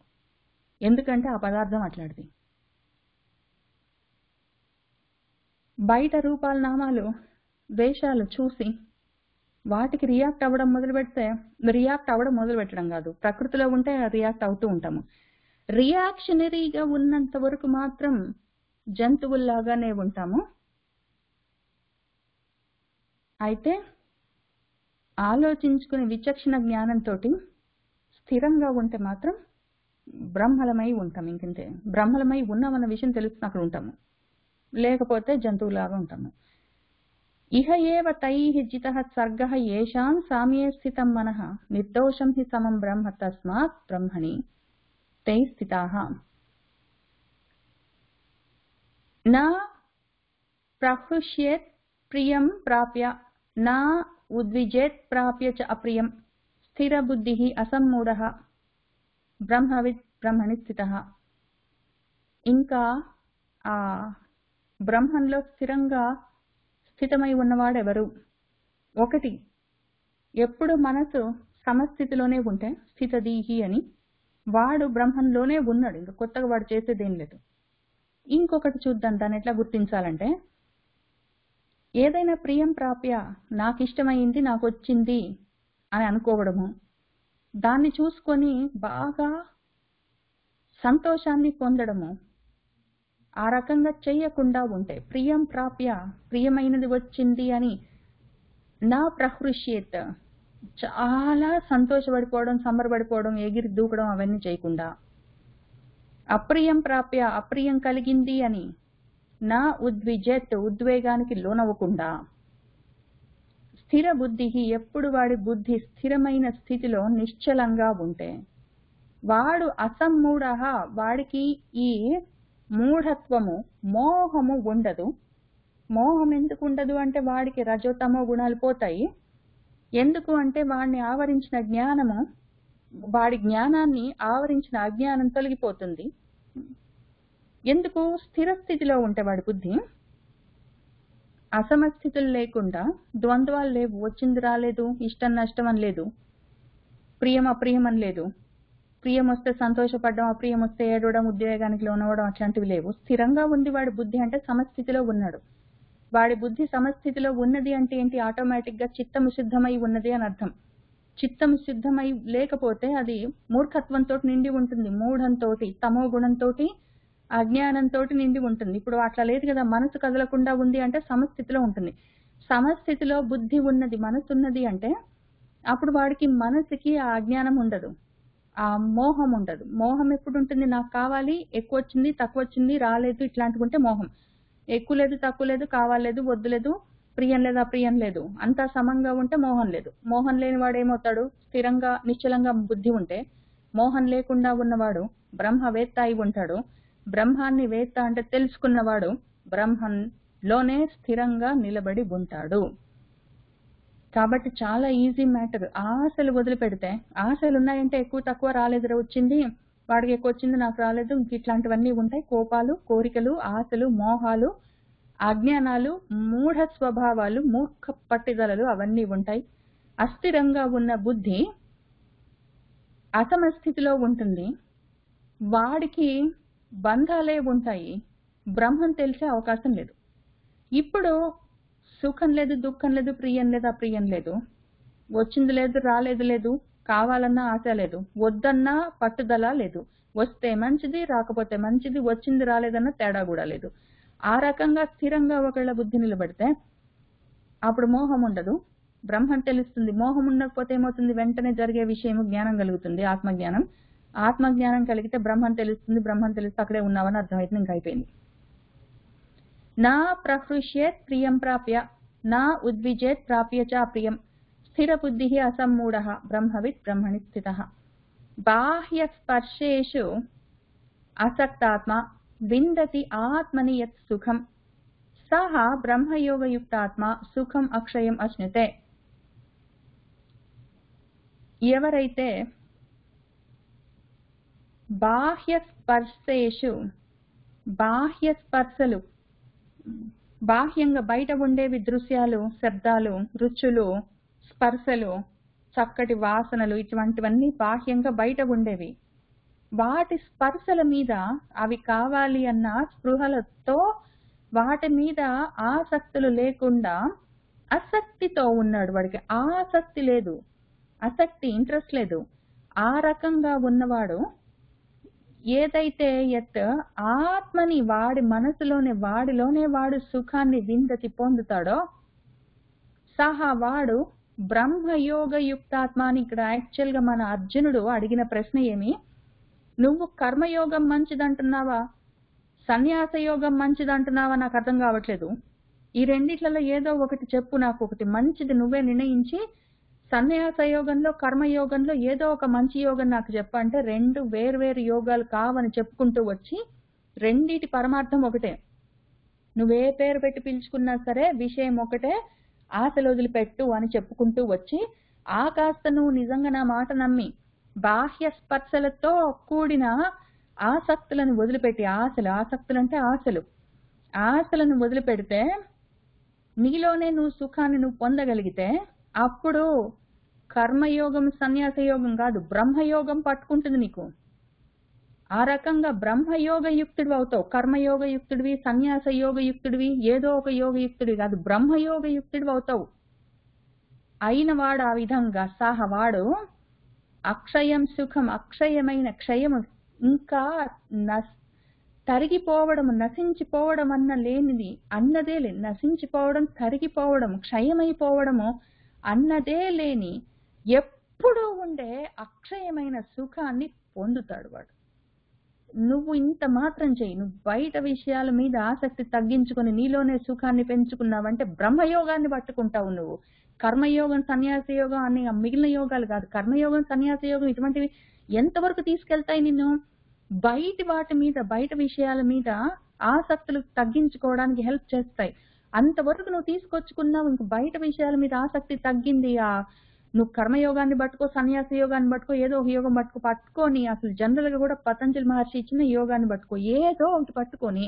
ఎందుకంటే ఆ పదార్థం అట్లాంటిది. బయట రూపాలు, నామాలు, వేషాలు చూసి వాటికి రియాక్ట్ అవ్వడం మొదలు పెడితే, రియాక్ట్ అవ్వడం మొదలు పెట్టడం కాదు, ప్రకృతిలో ఉంటే రియాక్ట్ అవుతూ ఉంటాము. రియాక్షనరీగా ఉన్నంత వరకు మాత్రం జంతువుల్లాగానే ఉంటాము. అయితే ఆలోచించుకునే విచక్షణ జ్ఞానంతో స్థిరంగా ఉంటే మాత్రం బ్రహ్మలమై ఉంటాం. ఇంకంతే, బ్రహ్మలమై ఉన్నామన్న విషయం తెలుసుకుని అక్కడ ఉంటాము, లేకపోతే జంతువులాగా ఉంటాము. ఇహ ఏవ తైః జితః సర్గః యేషాం సామ్యే స్థితం మనః నిర్దోషం హి సమం బ్రహ్మ తస్మాత్ బ్రహ్మణి తై స్థితాః న ప్రహృష్యేత్ ప్రియం ప్రాప్య న ఉద్విజేత్ ప్రాప్య చ అప్రియం స్థిర బుద్ధిః అసమ్మూఢః బ్రహ్మవిత్ బ్రహ్మణి స్థితః. ఇంకా ఆ బ్రహ్మంలో స్థిరంగా స్థితమై ఉన్నవాడెవరు? ఒకటి, ఎప్పుడు మనసు సమస్థితిలోనే ఉంటే స్థితదీహి అని, వాడు బ్రహ్మంలోనే ఉన్నాడు, ఇంకా కొత్తగా వాడు చేసేదేం లేదు. ఇంకొకటి చూద్దాం, దాన్ని ఎట్లా గుర్తించాలంటే, ఏదైనా ప్రియం ప్రాప్య, నాకు ఇష్టమైంది, నాకు వచ్చింది అని అనుకోవడము, దాన్ని చూసుకొని బాగా సంతోషాన్ని పొందడము, ఆ రకంగా చెయ్యకుండా ఉంటే, ప్రియం ప్రాప్య, ప్రియమైనది వచ్చింది అని, నా ప్రహృష్యేత్, చాలా సంతోషపడిపోవడం, సంబరపడిపోవడం, ఎగిరి దూకడం అవన్నీ చేయకుండా, అప్రియం ప్రాప్య, అప్రియం కలిగింది అని, నా ఉద్విజేత్, ఉద్వేగానికి లోనవ్వకుండా, స్థిర బుద్ధి, ఎప్పుడు వాడి బుద్ధి స్థిరమైన స్థితిలో నిశ్చలంగా ఉంటే, వాడు అసమ్మూఢ, వాడికి ఈ మూఢత్వము, మోహము ఉండదు. మోహం ఎందుకు ఉండదు అంటే, వాడికి రజోతమో గుణాలు పోతాయి. ఎందుకు అంటే వాడిని ఆవరించిన జ్ఞానము, వాడి జ్ఞానాన్ని ఆవరించిన అజ్ఞానం తొలగిపోతుంది. ఎందుకు? స్థిర స్థితిలో ఉంటే వాడి బుద్ధి, అసమస్థితులు లేకుండా, ద్వంద్వాలు లేవు, వచ్చింది రాలేదు, ఇష్టం నష్టం అని లేదు, ప్రియం అప్రియం అని లేదు, ప్రియం వస్తే సంతోషపడడం, అప్రియం వస్తే ఏడవడం, ఉద్వేగానికి లోనవడం, అట్లాంటివి లేవు. స్థిరంగా ఉంది వాడి బుద్ధి అంటే సమస్థితిలో ఉన్నాడు. వాడి బుద్ధి సమస్థితిలో ఉన్నది అంటే ఏంటి? ఆటోమేటిక్ గా చిత్తము సిద్ధమై ఉన్నది అని అర్థం. చిత్తం శుద్ధమై లేకపోతే అది మూర్ఖత్వంతో నిండి ఉంటుంది, మూఢంతో, తమో గుణంతో, అజ్ఞానంతో నిండి ఉంటుంది. ఇప్పుడు అట్లా లేదు కదా, మనసు కదలకుండా ఉంది అంటే సమస్థితిలో ఉంటుంది. సమస్థితిలో బుద్ధి ఉన్నది, మనసు ఉన్నది అంటే అప్పుడు వాడికి మనసుకి ఆ అజ్ఞానం ఉండదు, ఆ మోహం ఉండదు. మోహం ఎప్పుడు ఉంటుంది? నాకు కావాలి, ఎక్కువ వచ్చింది, తక్కువ వచ్చింది, రాలేదు, ఇట్లాంటివి ఉంటే మోహం. ఎక్కువ లేదు, తక్కువ లేదు, కావాలేదు, వద్దు లేదు, ప్రియం లేదు, అప్రియం లేదు, అంతా సమంగా ఉంటే మోహం లేదు. మోహం లేని వాడు ఏమవుతాడు? స్థిరంగా నిశ్చలంగా బుద్ధి ఉంటే. మోహం లేకుండా ఉన్నవాడు బ్రహ్మవేత్త అయి ఉంటాడు. బ్రహ్మాన్ని వేత్త అంటే తెలుసుకున్నవాడు బ్రహ్మంలోనే స్థిరంగా నిలబడి ఉంటాడు. కాబట్టి చాలా ఈజీ మ్యాటర్. ఆశలు వదిలిపెడితే, ఆశలు ఉన్నాయంటే ఎక్కువ తక్కువ రాలేదు, వచ్చింది వాడికి ఎక్కువ వచ్చింది, నాకు రాలేదు, ఇట్లాంటివన్నీ ఉంటాయి. కోపాలు, కోరికలు, ఆశలు, మోహాలు, అజ్ఞానాలు, మూఢ స్వభావాలు, మూర్ఖ పట్టుదలలు అవన్నీ ఉంటాయి. అస్థిరంగా ఉన్న బుద్ధి అసమస్థితిలో ఉంటుంది. వాడికి బంధాలే ఉంటాయి, బ్రహ్మం తెలిసే అవకాశం లేదు. ఇప్పుడు సుఖం లేదు, దుఃఖం లేదు, ప్రియం లేదు, అప్రియం లేదు, వచ్చింది లేదు, రాలేదు లేదు, కావాలన్నా ఆశ లేదు, వద్దన్నా పట్టుదల లేదు, వస్తే మంచిది, రాకపోతే మంచిది, వచ్చింది రాలేదన్న తేడా కూడా లేదు. ఆ రకంగా స్థిరంగా ఒకళ్ళ బుద్ధి నిలబడితే అప్పుడు మోహం ఉండదు, బ్రహ్మం తెలుస్తుంది. మోహం ఉండకపోతే ఏమవుతుంది? వెంటనే జరిగే విషయం జ్ఞానం కలుగుతుంది, ఆత్మజ్ఞానం. ఆత్మజ్ఞానం కలిగితే బ్రహ్మం తెలుస్తుంది, బ్రహ్మం తెలిస్తే అక్కడే ఉన్నావని అర్థమైంది, ఇంకా అయిపోయింది. నా ప్రహృష్యేత్ ప్రియం ప్రాప్య నా ఉద్విజేత్ ప్రాప్య చ ప్రియం స్థిర బుద్ధి అసమ్మూఢ బ్రహ్మవిత్ బ్రహ్మణి స్థిత. బాహ్య స్పర్శేషు అసక్తాత్మ విందతి ఆత్మని యత్ సుఖం సహ బ్రహ్మయోగయుక్తాత్మ సుఖం అక్షయం అశ్నుతే. ఎవరైతే బాహ్య స్పర్శేషు, బాహ్య స్పర్శలు బాహ్యంగా బయట ఉండేవి, దృశ్యాలు, శబ్దాలు, రుచులు, స్పర్శలు, చక్కటి వాసనలు, ఇటువంటివన్నీ బాహ్యంగా బయట ఉండేవి. వాటి స్పర్శల మీద అవి కావాలి అన్న స్పృహలతో వాటి మీద ఆసక్తులు లేకుండా అసక్తితో ఉన్నాడు. వాడికి ఆసక్తి లేదు, ఆసక్తి, ఇంట్రెస్ట్ లేదు. ఆ రకంగా ఉన్నవాడు ఏదైతే యత్ ఆత్మని వాడి మనసులోనే వాడిలోనే వాడు సుఖాన్ని విందతి పొందుతాడో సహా వాడు బ్రహ్మయోగ యుక్తాత్మ అని. ఇక్కడ యాక్చువల్ గా మన అర్జునుడు అడిగిన ప్రశ్న ఏమి, నువ్వు కర్మయోగం మంచిదంటున్నావా, సన్యాస యోగం మంచిదంటున్నావా, నాకు అర్థం కావట్లేదు. ఈ రెండిట్లలో ఏదో ఒకటి చెప్పు, నాకు ఒకటి మంచిది నువ్వే నిర్ణయించి, సన్యాస యోగంలో కర్మయోగంలో ఏదో ఒక మంచి యోగం నాకు చెప్పంటే రెండు వేర్వేరు యోగాలు కావని చెప్పుకుంటూ వచ్చి రెండిటి పరమార్థం ఒకటే. నువ్వే పేరు పెట్టి పిలుచుకున్నా సరే విషయం ఒకటే, ఆశలు వదిలిపెట్టు అని చెప్పుకుంటూ వచ్చి ఆ కాస్త నువ్వు నిజంగా నా మాట నమ్మి బాహ్య స్పర్శలతో కూడిన ఆసక్తులను వదిలిపెట్టి, ఆసక్తులు అంటే ఆశలను వదిలిపెడితే నీలోనే నువ్వు సుఖాన్ని నువ్వు పొందగలిగితే అప్పుడు కర్మయోగం సన్యాస యోగం కాదు, బ్రహ్మయోగం పట్టుకుంటుంది నీకు. ఆ రకంగా బ్రహ్మయోగ యుక్తుడివి అవుతావు. కర్మయోగ యుక్తుడివి, సన్యాస యోగ యుక్తుడివి, ఏదో ఒక యోగ యుక్తుడివి కాదు, బ్రహ్మయోగ యుక్తుడివి అవుతావు. అయిన వాడు ఆ విధంగా వాడు అక్షయం సుఖం, అక్షయమైన క్షయము, ఇంకా తరిగిపోవడం, నశించిపోవడం అన్న లేనిది అన్నదే లేని, నశించిపోవడం, తరిగిపోవడం, క్షయమైపోవడము అన్నదే లేని ఎప్పుడూ ఉండే అక్షయమైన సుఖాన్ని పొందుతాడు వాడు. నువ్వు ఇంత మాత్రం చెయ్యి, నువ్వు బయట విషయాల మీద ఆసక్తి తగ్గించుకొని నీలోనే సుఖాన్ని పెంచుకున్నావంటే బ్రహ్మయోగాన్ని పట్టుకుంటావు నువ్వు. కర్మయోగం, సన్యాస యోగం అని మిగిలిన యోగాలు కాదు. కర్మయోగం, సన్యాస యోగం ఇటువంటివి ఎంతవరకు తీసుకెళ్తాయి నిన్ను? బయటి వాటి మీద, బయట విషయాల మీద ఆసక్తులు తగ్గించుకోవడానికి హెల్ప్ చేస్తాయి. అంతవరకు నువ్వు తీసుకొచ్చుకున్నావు, ఇంక బయట విషయాల మీద ఆసక్తి తగ్గింది, నువ్వు కర్మయోగాన్ని పట్టుకో, సన్యాస యోగాన్ని పట్టుకో, ఏదో ఒక యోగం పట్టుకొని, అసలు జనరల్ గా కూడా పతంజలి మహర్షి ఇచ్చిన యోగాన్ని పట్టుకో, ఏదో ఒకటి పట్టుకొని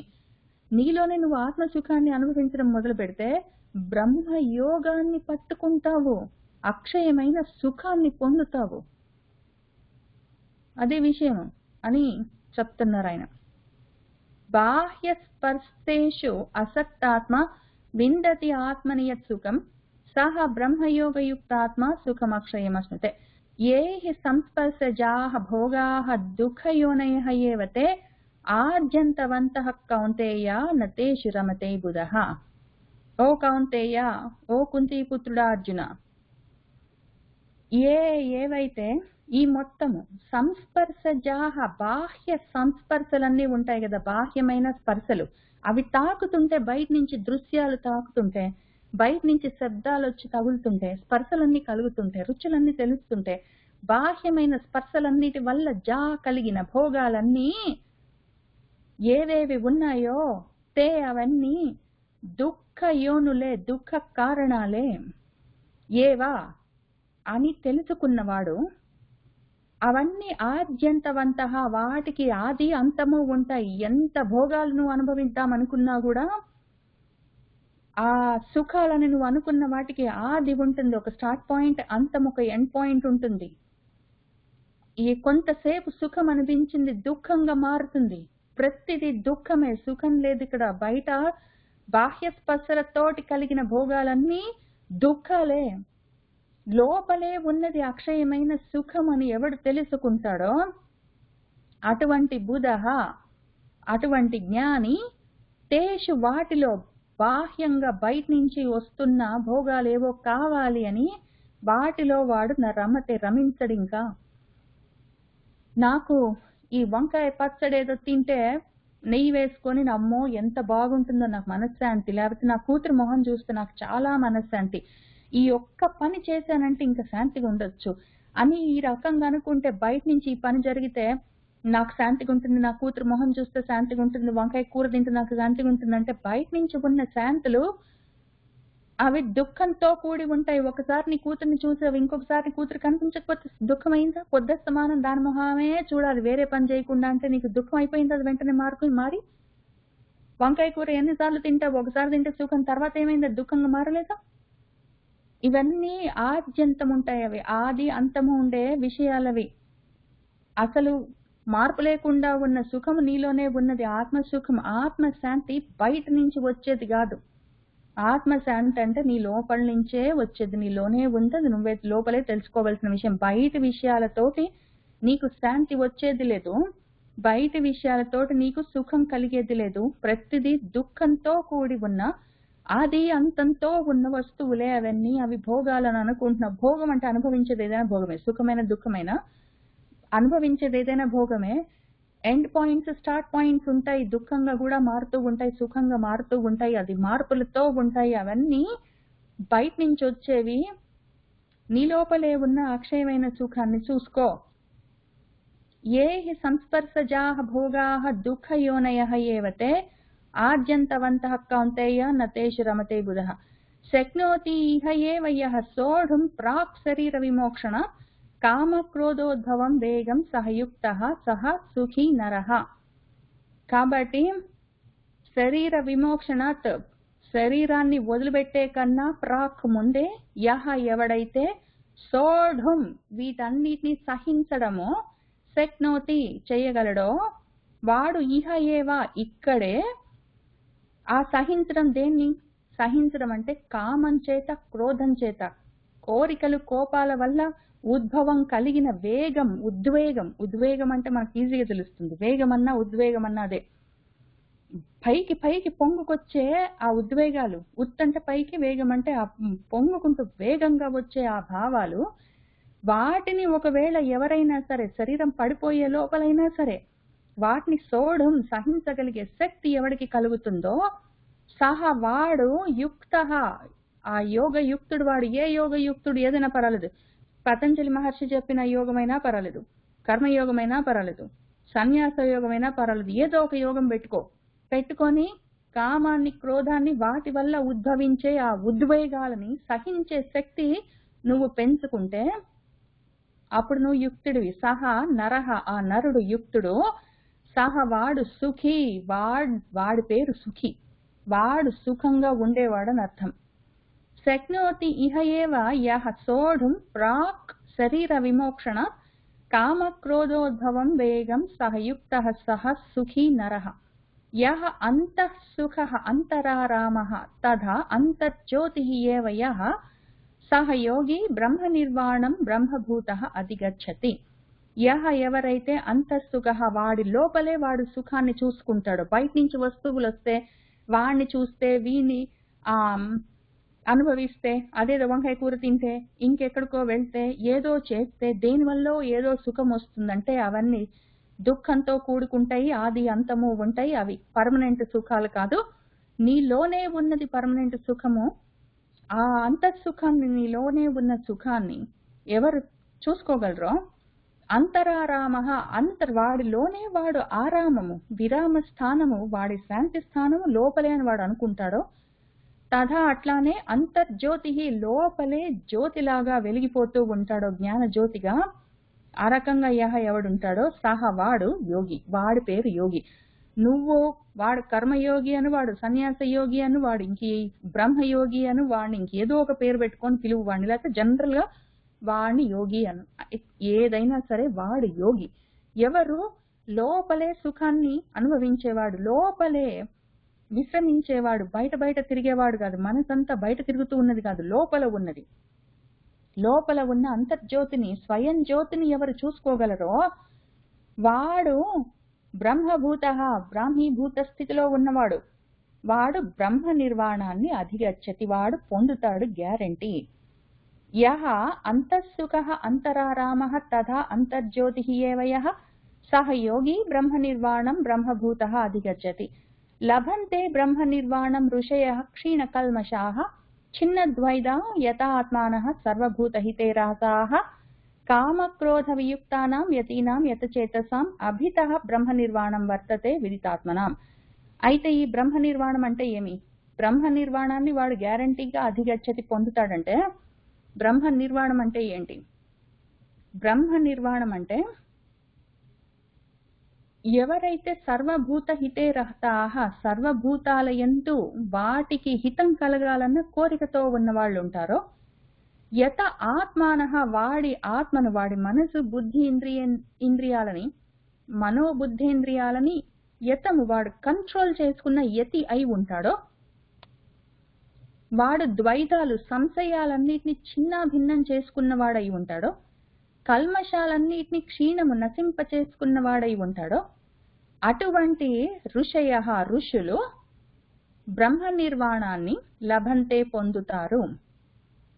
నీలోనే నువ్వు ఆత్మసుఖాన్ని అనుభవించడం మొదలు పెడితే బ్రహ్మయోగాన్ని పట్టుకుంటావు, అక్షయమైన సుఖాన్ని పొందుతావు. అదే విషయం అని చెప్తున్నారు ఆయన. బాహ్య స్పర్శేషు అసక్తాత్మ విందతి ఆత్మనియత్ సుఖం సహ బ్రహ్మయోగయుక్తాత్మా సుఖమక్షయమశ్నుతే ఏ హి సంస్పర్శజాః భోగాః దుఃఖయోనయః ఏవ తే ఆర్జంతవంతః కౌంతేయ నతేషు రమతే బుధః. ఓ కౌంతేయ, ఓ కుంతీపుత్రుడా అర్జున, ఏవైతే ఈ మొత్తము సంస్పర్శజాః బాహ్య సంస్పర్శలన్నీ ఉంటాయి కదా, బాహ్యమైన స్పర్శలు, అవి తాకుతుంటే, బయట నుంచి దృశ్యాలు తాకుతుంటే, బయట నుంచి శబ్దాలు వచ్చి తగులుతుంటే, స్పర్శలన్నీ కలుగుతుంటే, రుచులన్నీ తెలుస్తుంటే, బాహ్యమైన స్పర్శలన్నిటి వల్ల కలిగిన భోగాలన్నీ ఏవేవి ఉన్నాయో తే అవన్నీ దుఃఖ యోనులే, దుఃఖ కారణాలే. ఏవా అని తెలుసుకున్నవాడు అవన్నీ ఆద్యంతవంతః, వాటికి ఆది అంతము ఉంటాయి. ఎంత భోగాలను అనుభవిద్దామనుకున్నా కూడా ఆ సుఖాలని నువ్వు అనుకున్న వాటికి ఆది ఉంటుంది, ఒక స్టార్ట్ పాయింట్, అంతం ఒక ఎండ్ పాయింట్ ఉంటుంది. ఈ కొంతసేపు సుఖం అనిపించింది దుఃఖంగా మారుతుంది. ప్రతిదీ దుఃఖమే, సుఖం లేదు ఇక్కడ. బయట బాహ్య స్పర్శలతోటి కలిగిన భోగాలన్నీ దుఃఖాలే. లోపలే ఉన్నది అక్షయమైన సుఖం అని ఎవడు తెలుసుకుంటాడో అటువంటి బుధః, అటువంటి జ్ఞాని, తేషు వాటిలో బాహ్యంగా బయట నుంచి వస్తున్న భోగాలేవో కావాలి అని వాటిలో వాడు రమతే, రమించడు. ఇంకా నాకు ఈ వంకాయ పచ్చడి ఏదో తింటే నెయ్యి వేసుకొని అమ్మో ఎంత బాగుంటుందో నాకు మనశ్శాంతి, లేకపోతే నా కూతురు మొహం చూస్తే నాకు చాలా మనశ్శాంతి, ఈ ఒక్క పని చేశానంటే ఇంకా శాంతిగా ఉండొచ్చు అని ఈ రకంగా అనుకుంటే, బయట నుంచి ఈ పని జరిగితే నాకు శాంతిగా ఉంటుంది, నా కూతురు మొహం చూస్తే శాంతిగా ఉంటుంది, వంకాయ కూర తింటే నాకు శాంతిగా ఉంటుంది అంటే బయట నుంచి ఉన్న శాంతులు అవి దుఃఖంతో కూడి ఉంటాయి. ఒకసారి నీ కూతుర్ని చూసావు, ఇంకొకసారి నీ కూతురు కనిపించకపోతే దుఃఖమైందా? పొద్దస్తమానం దాని మొహమే చూడాలి, వేరే పని చేయకుండా అంటే నీకు దుఃఖం అయిపోయింది. అది వెంటనే మారి వంకాయ కూర ఎన్నిసార్లు తింటావు? ఒకసారి తింటే సుఖం, తర్వాత ఏమైంది? దుఃఖంగా మారలేదా? ఇవన్నీ ఆద్యంతం ఉంటాయి, అవి ఆది అంతము ఉండే విషయాలవి. అసలు మార్పు లేకుండా ఉన్న సుఖము నీలోనే ఉన్నది, ఆత్మసుఖం. ఆత్మశాంతి బయట నుంచి వచ్చేది కాదు. ఆత్మశాంతి అంటే నీ లోపల నుంచే వచ్చేది, నీలోనే ఉంటుంది, నువ్వే లోపలే తెలుసుకోవాల్సిన విషయం. బయట విషయాలతోటి నీకు శాంతి వచ్చేది లేదు, బయట విషయాలతోటి నీకు సుఖం కలిగేది లేదు. ప్రతిదీ దుఃఖంతో కూడి ఉన్న ఆది అంతంతో ఉన్న వస్తువులే అవన్నీ. అవి భోగాలను అనుకుంటున్నా. భోగం అంటే అనుభవించేది ఏదైనా భోగమే, సుఖమైన దుఃఖమైన అనుభవించేది ఏదైనా భోగమే. ఎండ్ పాయింట్స్, స్టార్ట్ పాయింట్స్ ఉంటాయి, దుఃఖంగా కూడా మారుతూ ఉంటాయి, సుఖంగా మారుతూ ఉంటాయి, అది మార్పులతో ఉంటాయి. అవన్నీ బయట నుంచి వచ్చేవి, నీ లోపలే ఉన్న అక్షయమైన సుఖాన్ని చూసుకో. ఏ హి సంస్పర్శజాః భోగాః దుఃఖయోనయః ఏవ తే ఆద్యంతవంతః కౌంతేయ నతేషు రమతే బుధః. శక్నోతి ఇహ ఏవ యః సోఢుం ప్రాక్ శరీర విమోక్షణ కామక్రోధోద్భవం వేగం సహయుక్తః సహ సుఖీ నరః. కాబట్టి శరీర విమోక్షణాత్, శరీరాన్ని వదిలిపెట్టే కన్నా ప్రాక్ ముందే, యహ ఎవడైతే, సోఢుం వీటన్నిటిని సహించడమో, శక్నోతి చేయగలడో, వాడు ఇహ ఏవ ఇక్కడే. ఆ సహించడం దేన్ని సహించడం అంటే కామం చేత, క్రోధం చేత, కోరికలు కోపాల వల్ల ఉద్భవం కలిగిన వేగం, ఉద్వేగం. ఉద్వేగం అంటే మనకు ఈజీగా తెలుస్తుంది, వేగం అన్నా ఉద్వేగం అన్నా అదే. పైకి పైకి పొంగుకొచ్చే ఆ ఉద్వేగాలు, ఉత్తంటే పైకి, వేగం అంటే ఆ పొంగుకుంటూ వేగంగా వచ్చే ఆ భావాలు, వాటిని ఒకవేళ ఎవరైనా సరే శరీరం పడిపోయే లోపలైనా సరే వాటిని సోఢం సహించగలిగే శక్తి ఎవడికి కలుగుతుందో, సహ వాడు యుక్తః, ఆ యోగ యుక్తుడు. వాడు ఏ యోగ యుక్తుడు ఏదైనా పర్వాలేదు, పతంజలి మహర్షి చెప్పిన యోగమైనా పర్వాలేదు, కర్మయోగమైనా పర్వాలేదు, సన్యాస యోగమైనా పర్వాలేదు, ఏదో ఒక యోగం పెట్టుకొని కామాన్ని, క్రోధాన్ని, వాటి వల్ల ఉద్భవించే ఆ ఉద్వేగాలని సహించే శక్తి నువ్వు పెంచుకుంటే అప్పుడు నువ్వు యుక్తుడివి. సహ నరహ, ఆ నరుడు యుక్తుడు. సహ వాడు సుఖీ, వాడి పేరు సుఖి, వాడు సుఖంగా ఉండేవాడని అర్థం. శక్నోతి ఇహ ఏవ యః సోఢుం ప్రాక్ శరీర విమోక్షణ కామక్రోధోద్భవం వేగం సహయుక్తః సహ సుఖీ నరః. యః అంతః సుఖః అంతరారామః తథా అంతర్జ్యోతిః ఏవ యః సహ యోగి బ్రహ్మ నిర్వాణం బ్రహ్మభూతః అధిగచ్చతి. యహ ఎవరైతే అంతఃసుఖః వాడి లోపలే వాడు సుఖాన్ని చూసుకుంటాడో, బయట నుంచి వస్తువులు వస్తే వాడిని చూస్తే వీణ్ణి అనుభవిస్తే, అదేదో వంకాయ కూర తింటే, ఇంకెక్కడికో వెళ్తే, ఏదో చేస్తే దేనివల్ల ఏదో సుఖం వస్తుందంటే అవన్నీ దుఃఖంతో కూడుకుంటాయి, ఆది అంతము ఉంటాయి. అవి పర్మనెంట్ సుఖాలు కాదు. నీలోనే ఉన్నది పర్మనెంట్ సుఖము. ఆ అంతఃసుఖాన్ని, నీలోనే ఉన్న సుఖాన్ని ఎవరు చూసుకోగలరో, అంతరారామ వాడిలోనే వాడు ఆరామము, విరామ స్థానము, వాడి శాంతి స్థానము లోపలే అని వాడు అనుకుంటాడో, తథా అట్లానే అంతర్జ్యోతి లోపలే జ్యోతిలాగా వెలిగిపోతూ ఉంటాడో, జ్ఞాన జ్యోతిగా. ఆ రకంగా యహ ఎవడుంటాడో సహ వాడు యోగి, వాడి పేరు యోగి. నువ్వు వాడు కర్మయోగి అని, వాడు సన్యాస యోగి అని, వాడు ఇంక బ్రహ్మయోగి అని, వాడిని ఇంకేదో ఒక పేరు పెట్టుకొని పిలువు వాడిని, లేకపోతే జనరల్ గా వాడిని యోగి అను. ఏదైనా సరే వాడు యోగి. ఎవరు లోపలే సుఖాన్ని అనుభవించేవాడు, లోపలే విశ్రమించేవాడు, బయట తిరిగేవాడు కాదు. మనసంతా బయట తిరుగుతూ ఉన్నది కాదు, లోపల ఉన్నది. లోపల ఉన్న అంతర్జ్యోతిని, స్వయం జ్యోతిని ఎవరు చూసుకోగలరో వాడు బ్రహ్మభూత, బ్రాహ్మీభూత స్థితిలో ఉన్నవాడు. వాడు బ్రహ్మ నిర్వాణాన్ని అధిగచ్చతి, వాడు పొందుతాడు, గ్యారంటీ. యహ అంతఃసుఖః అంతరారామః తథా అంతర్జ్యోతి ఏవ యః సహ యోగి బ్రహ్మ నిర్వాణం బ్రహ్మభూతః అధిగచ్చతి. లభంతే బ్రహ్మ నిర్వాణం ఋషయః క్షీణకల్మషాః ఛిన్నద్వైదా యతాత్మానః సర్వభూతహితే రసాః కామక్రోధ వియుక్తానాం యతీనాం యతచేతసాం అభితః బ్రహ్మ నిర్వాణం వర్తతే విదితాత్మనాం. అయితే ఈ బ్రహ్మ నిర్వాణం అంటే ఏమి? బ్రహ్మ నిర్వాణాన్ని వాడు గ్యారంటీగా అధిగచ్చతి, పొందుతాడంటే బ్రహ్మ నిర్వాణం అంటే ఏంటి? బ్రహ్మ నిర్వాణం అంటే ఎవరైతే సర్వభూత హితే రహతాః, సర్వభూతాల యందు వాటికి హితం కలగాలన్న కోరికతో ఉన్న వాళ్ళు ఉంటారో, యత ఆత్మానః వాడి ఆత్మను, వాడి మనసు బుద్ధి ఇంద్రియాలని, మనోబుద్ధేంద్రియాలని యతము వాడు కంట్రోల్ చేసుకున్న యతి అయి ఉంటాడో, వాడు ద్వైతాలు, సంశయాలన్నిటిని చిన్న భిన్నం చేసుకున్నవాడై ఉంటాడో, కల్మషాలన్నిటిని క్షీణము నశింప చేసుకున్నవాడై ఉంటాడో, అటువంటి ఋషులు బ్రహ్మ నిర్వాణాన్ని లభంతే పొందుతారు.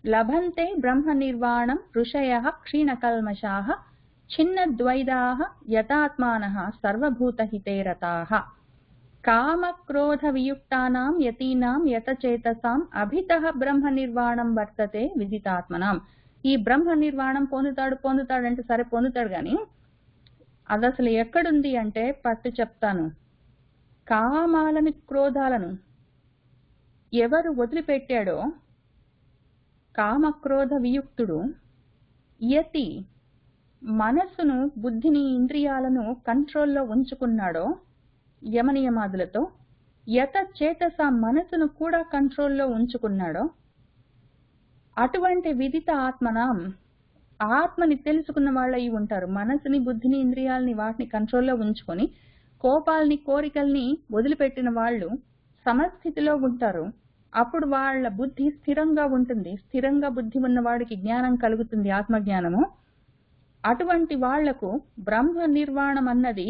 లభంతే బ్రహ్మ నిర్వాణం ఋషయః క్షీణకల్మషాః ఛిన్నద్వైదాః యతాత్మానః సర్వభూతహితే రతాః కామక్రోధ వియుక్తానాం యతీనాం యతచేతసాం అభితః బ్రహ్మ నిర్వాణం వర్తతే విదితాత్మనాం. ఈ బ్రహ్మ నిర్వాణం పొందుతాడంటే సరే పొందుతాడు, కానీ అది అసలు ఎక్కడుంది అంటే పట్టు చెప్తాను. కామాలని, క్రోధాలను ఎవరు వదిలిపెట్టాడో, కామక్రోధ వియుక్తుడు, యతి మనస్సును, బుద్ధిని, ఇంద్రియాలను కంట్రోల్లో ఉంచుకున్నాడో యమనియమాదులతో, యత చేతస మనసును కూడా కంట్రోల్లో ఉంచుకున్నాడో, అటువంటి విదిత ఆత్మనాం ఆత్మని తెలుసుకున్న వాళ్ళై ఉంటారు. మనసుని, బుద్ధిని, ఇంద్రియాలని వాటిని కంట్రోల్లో ఉంచుకొని కోపాలని, కోరికల్ని వదిలిపెట్టిన వాళ్ళు సమస్థితిలో ఉంటారు. అప్పుడు వాళ్ళ బుద్ధి స్థిరంగా ఉంటుంది. స్థిరంగా బుద్ధి ఉన్న వాడికి జ్ఞానం కలుగుతుంది, ఆత్మజ్ఞానము. అటువంటి వాళ్లకు బ్రహ్మ నిర్వాణం అన్నది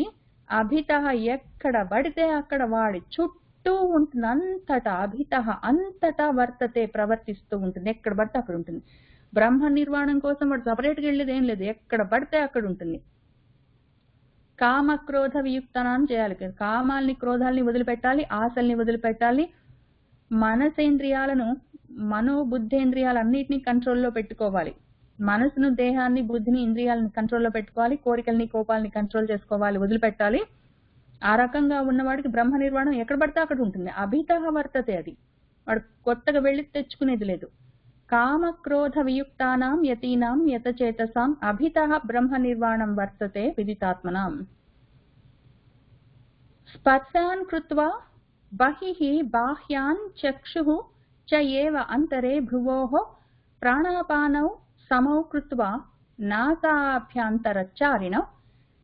అభిత ఎక్కడ పడితే అక్కడ వాడి చుట్టూ ఉంటుంది. అంతటా అభిత అంతటా వర్తతే ప్రవర్తిస్తూ ఉంటుంది. ఎక్కడ పడితే అక్కడ ఉంటుంది. బ్రహ్మ నిర్వాణం కోసం వాడు సపరేట్గా వెళ్ళేది ఏం లేదు, ఎక్కడ పడితే అక్కడ ఉంటుంది. కామక్రోధ వియుక్తనాన్ని చేయాలి. కామాల్ని, క్రోధాలని వదిలిపెట్టాలి, ఆశల్ని వదిలిపెట్టాలి. మనసేంద్రియాలను, మనోబుద్ధేంద్రియాలన్నిటినీ కంట్రోల్లో పెట్టుకోవాలి. మనసును, దేహాన్ని, బుద్ధిని, ఇంద్రియాలను కంట్రోల్లో పెట్టుకోవాలి. కోరికల్ని, కోపాలని కంట్రోల్ చేసుకోవాలి, వదిలిపెట్టాలి. ఆ రకంగా ఉన్నవాడికి బ్రహ్మ నిర్వాణం ఎక్కడ పడితే అక్కడ ఉంటుంది. అభిత వర్తతే, అది వాడు కొత్తగా వెళ్ళి తెచ్చుకునేది లేదు. కామక్రోధ వియుక్తానాం యతీనాం యతచేతసాం అభిత బ్రహ్మ నిర్వాణం వర్తతే విదితాత్మనాం. స్పర్శాన్ కృత్వా బహిః బాహ్యాన్ చక్షుః చ ఏవ అంతరే భ్రువోః ప్రాణాపానౌ సమౌ కృత్వా నాసాభ్యంతరచారిణౌ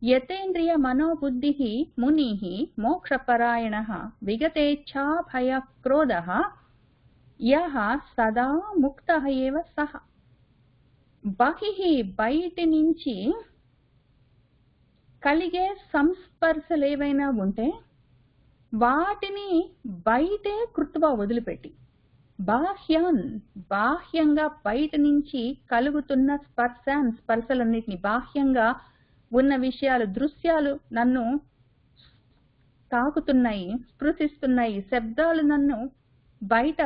యతేంద్రియ మనోబుద్ధిః మునిః మోక్షపరాయణః విగతేచ్ఛా భయ క్రోధః యః సదా ముక్తః ఏవ సః. బహిః బయటి నుంచి కలిగే సంస్పర్శలు ఏవైనా ఉంటే వాటిని బయటే కృత్వా వదిలిపెట్టి, బాహ్యంగా బయట నుంచి కలుగుతున్న స్పర్శలన్నిటిని, బాహ్యంగా ఉన్న విషయాలు, దృశ్యాలు నన్ను తాకుతున్నాయి, స్పృశిస్తున్నాయి, శబ్దాలు నన్ను బయట,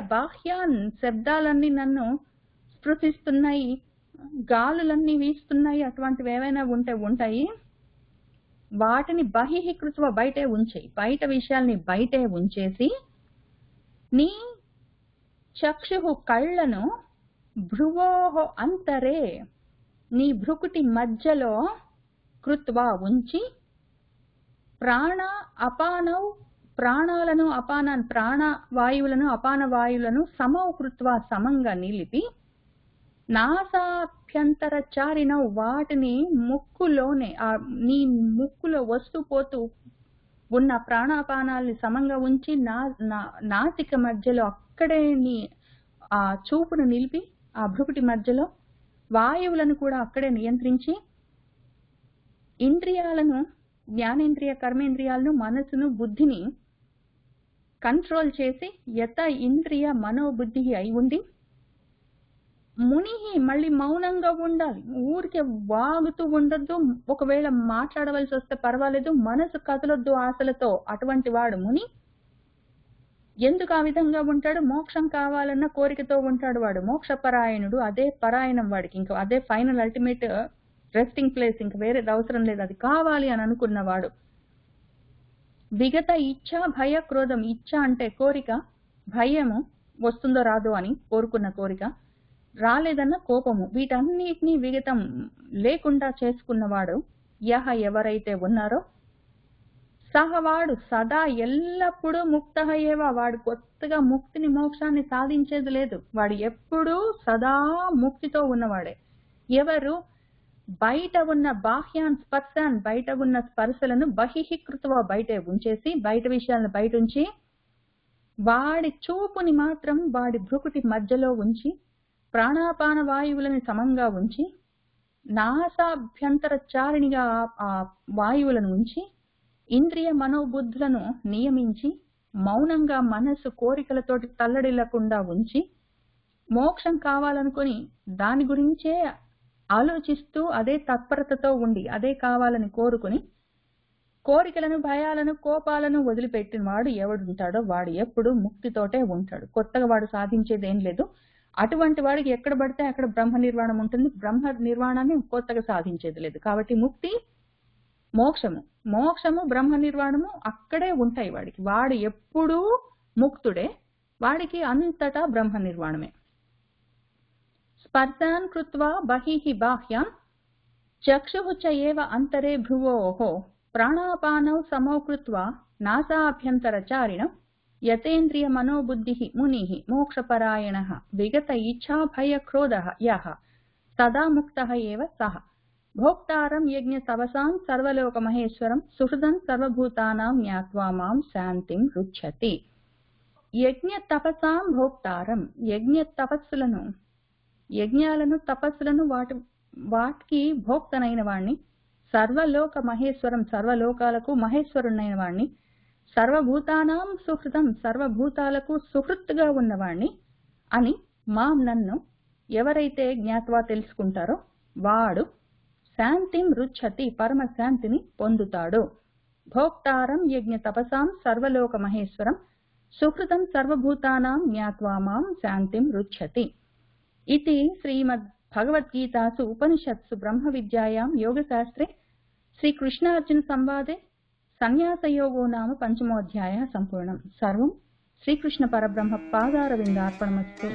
శబ్దాలన్నీ నన్ను స్పృశిస్తున్నాయి, గాలులన్నీ వీస్తున్నాయి, అటువంటివి ఏవైనా ఉంటాయి, వాటిని బహిః కృత్వా బయటే ఉంచేయి. బయట విషయాల్ని బయటే ఉంచేసి నీ చక్షుః కళ్ళను భ్రువోః అంతరే నీ భ్రుకుటి మధ్యలో కృత్వా ఉంచి ప్రాణవాయువులను అపానవాయువులను సమౌ కృత్వా సమంగా నిలిపి నాసాభ్యంతరచారిణౌ వాటిని ముక్కులోనే, నీ ముక్కులో వస్తూ పోతూ ఉన్న ప్రాణాపానాల్ని సమంగా ఉంచి నాసిక మధ్యలో అక్కడే నీ ఆ చూపును నిలిపి ఆ భ్రుకుటి మధ్యలో వాయువులను కూడా అక్కడే నియంత్రించి ఇంద్రియాలను, జ్ఞానేంద్రియ కర్మేంద్రియాలను, మనసును, బుద్ధిని కంట్రోల్ చేసి యత ఇంద్రియ మనోబుద్ధి అయి ఉండి మునిహి మళ్ళీ మౌనంగా ఉండాలి. ఊరికే వాగుతూ ఉండొద్దు, ఒకవేళ మాట్లాడవలసి వస్తే పర్వాలేదు, మనసు కదలొద్దు ఆశలతో. అటువంటి వాడు ముని. ఎందుకు ఆ విధంగా ఉంటాడు? మోక్షం కావాలన్న కోరికతో ఉంటాడు వాడు, మోక్షపరాయణుడు. అదే పరాయణం వాడికి, ఇంకా అదే ఫైనల్ అల్టిమేట్ రెస్టింగ్ ప్లేస్, ఇంకా వేరేది అవసరం లేదు, అది కావాలి అని అనుకున్నవాడు. విగత ఇచ్ఛ భయ క్రోధం. ఇచ్ఛ అంటే కోరిక, భయము వస్తుందో రాదో అని కోరుకున్న కోరిక, రాలేదన్న కోపము, వీటన్నిటినీ విగతం లేకుండా చేసుకున్నవాడు యహ ఎవరైతే ఉన్నారో సహవాడు సదా ఎల్లప్పుడూ ముక్తః ఏవ, వాడు కొత్తగా ముక్తిని, మోక్షాన్ని సాధించేది లేదు. వాడు ఎప్పుడూ సదా ముక్తితో ఉన్నవాడే. ఎవరు బయట ఉన్న బయట ఉన్న స్పర్శలను బహిః కృత్వా బయటే ఉంచేసి, బయట విషయాలను బయట ఉంచి వాడి చూపుని మాత్రం వాడి భ్రుకుటి మధ్యలో ఉంచి ప్రాణాపాన వాయువులను సమంగా ఉంచి నాసాభ్యంతరచారిణిగా ఆ వాయువులను ఉంచి ఇంద్రియ మనోబుద్ధులను నియమించి మౌనంగా మనసు కోరికలతోటి తల్లడిల్లకుండా ఉంచి మోక్షం కావాలనుకొని దాని గురించే ఆలోచిస్తూ అదే తత్పరతతో ఉండి అదే కావాలని కోరుకుని కోరికలను, భయాలను, కోపాలను వదిలిపెట్టిన వాడు ఎవడుంటాడో వాడు ఎప్పుడు ముక్తితోటే ఉంటాడు. కొత్తగా వాడు సాధించేది ఏం లేదు. అటువంటి వాడికి ఎక్కడ పడితే అక్కడ బ్రహ్మ నిర్వాణం ఉంటుంది. బ్రహ్మ నిర్వాణాన్ని కొత్తగా సాధించేది లేదు. కాబట్టి ముక్తి, మోక్షము, బ్రహ్మ నిర్వాణము అక్కడే ఉంటాయి వాడికి. వాడు ఎప్పుడూ ముక్తుడే, వాడికి అంతటా బ్రహ్మ నిర్వాణమే. స్పర్శాన్ కృత్వా బహిః బాహ్యాం చక్షుః చ ఏవ అంతరే భ్రువోః ప్రాణాపానౌ సమౌ కృత్వా నాసాభ్యంతరచారిణం యతేంద్రియ మనోబుద్ధిః మునిః మోక్షపరాయణః విగత ఇచ్ఛా భయ క్రోధః యః సదా ముక్తః ఏవ సః భోక్తారం యజ్ఞ తపసాం సర్వలోక మహేశ్వరం సుహృదం సర్వభూతానాం జ్ఞాత్వా మాం శాంతిం రుచ్ఛతి. యజ్ఞ తపసాం భోక్తారం, యజ్ఞాలను తపస్సులను వాటికి భోక్తనైన వాణ్ణి, సర్వలోక మహేశ్వరం, సర్వలోకాలకు మహేశ్వరునైన వాణ్ణి, సర్వభూతానాం సుహృదం, సర్వభూతాలకు సుహృత్తుగా ఉన్నవాణ్ణి అని మాం నన్ను ఎవరైతే జ్ఞాత్వా తెలుసుకుంటారో వాడు శాంతిం రుచ్ఛతి, పరమశాంతిని పొందుతాడు. భోక్తారం యజ్ఞ తపసాం సర్వలోక మహేశ్వరం సుహృదం సర్వభూతానాం జ్ఞాత్వా మాం శాంతిం రుచ్ఛతి. इति श्रीमद्भगवद्गीतासु उपनिषत्सु ब्रह्म विद्यायां योगशास्त्रे श्रीकृष्णार्जुन संवादे संन्यासयोगो नाम पंचमोऽध्यायः सम्पूर्णम्. सर्वं श्रीकृष्ण परब्रह्म पादारविन्दार्पणमस्तु.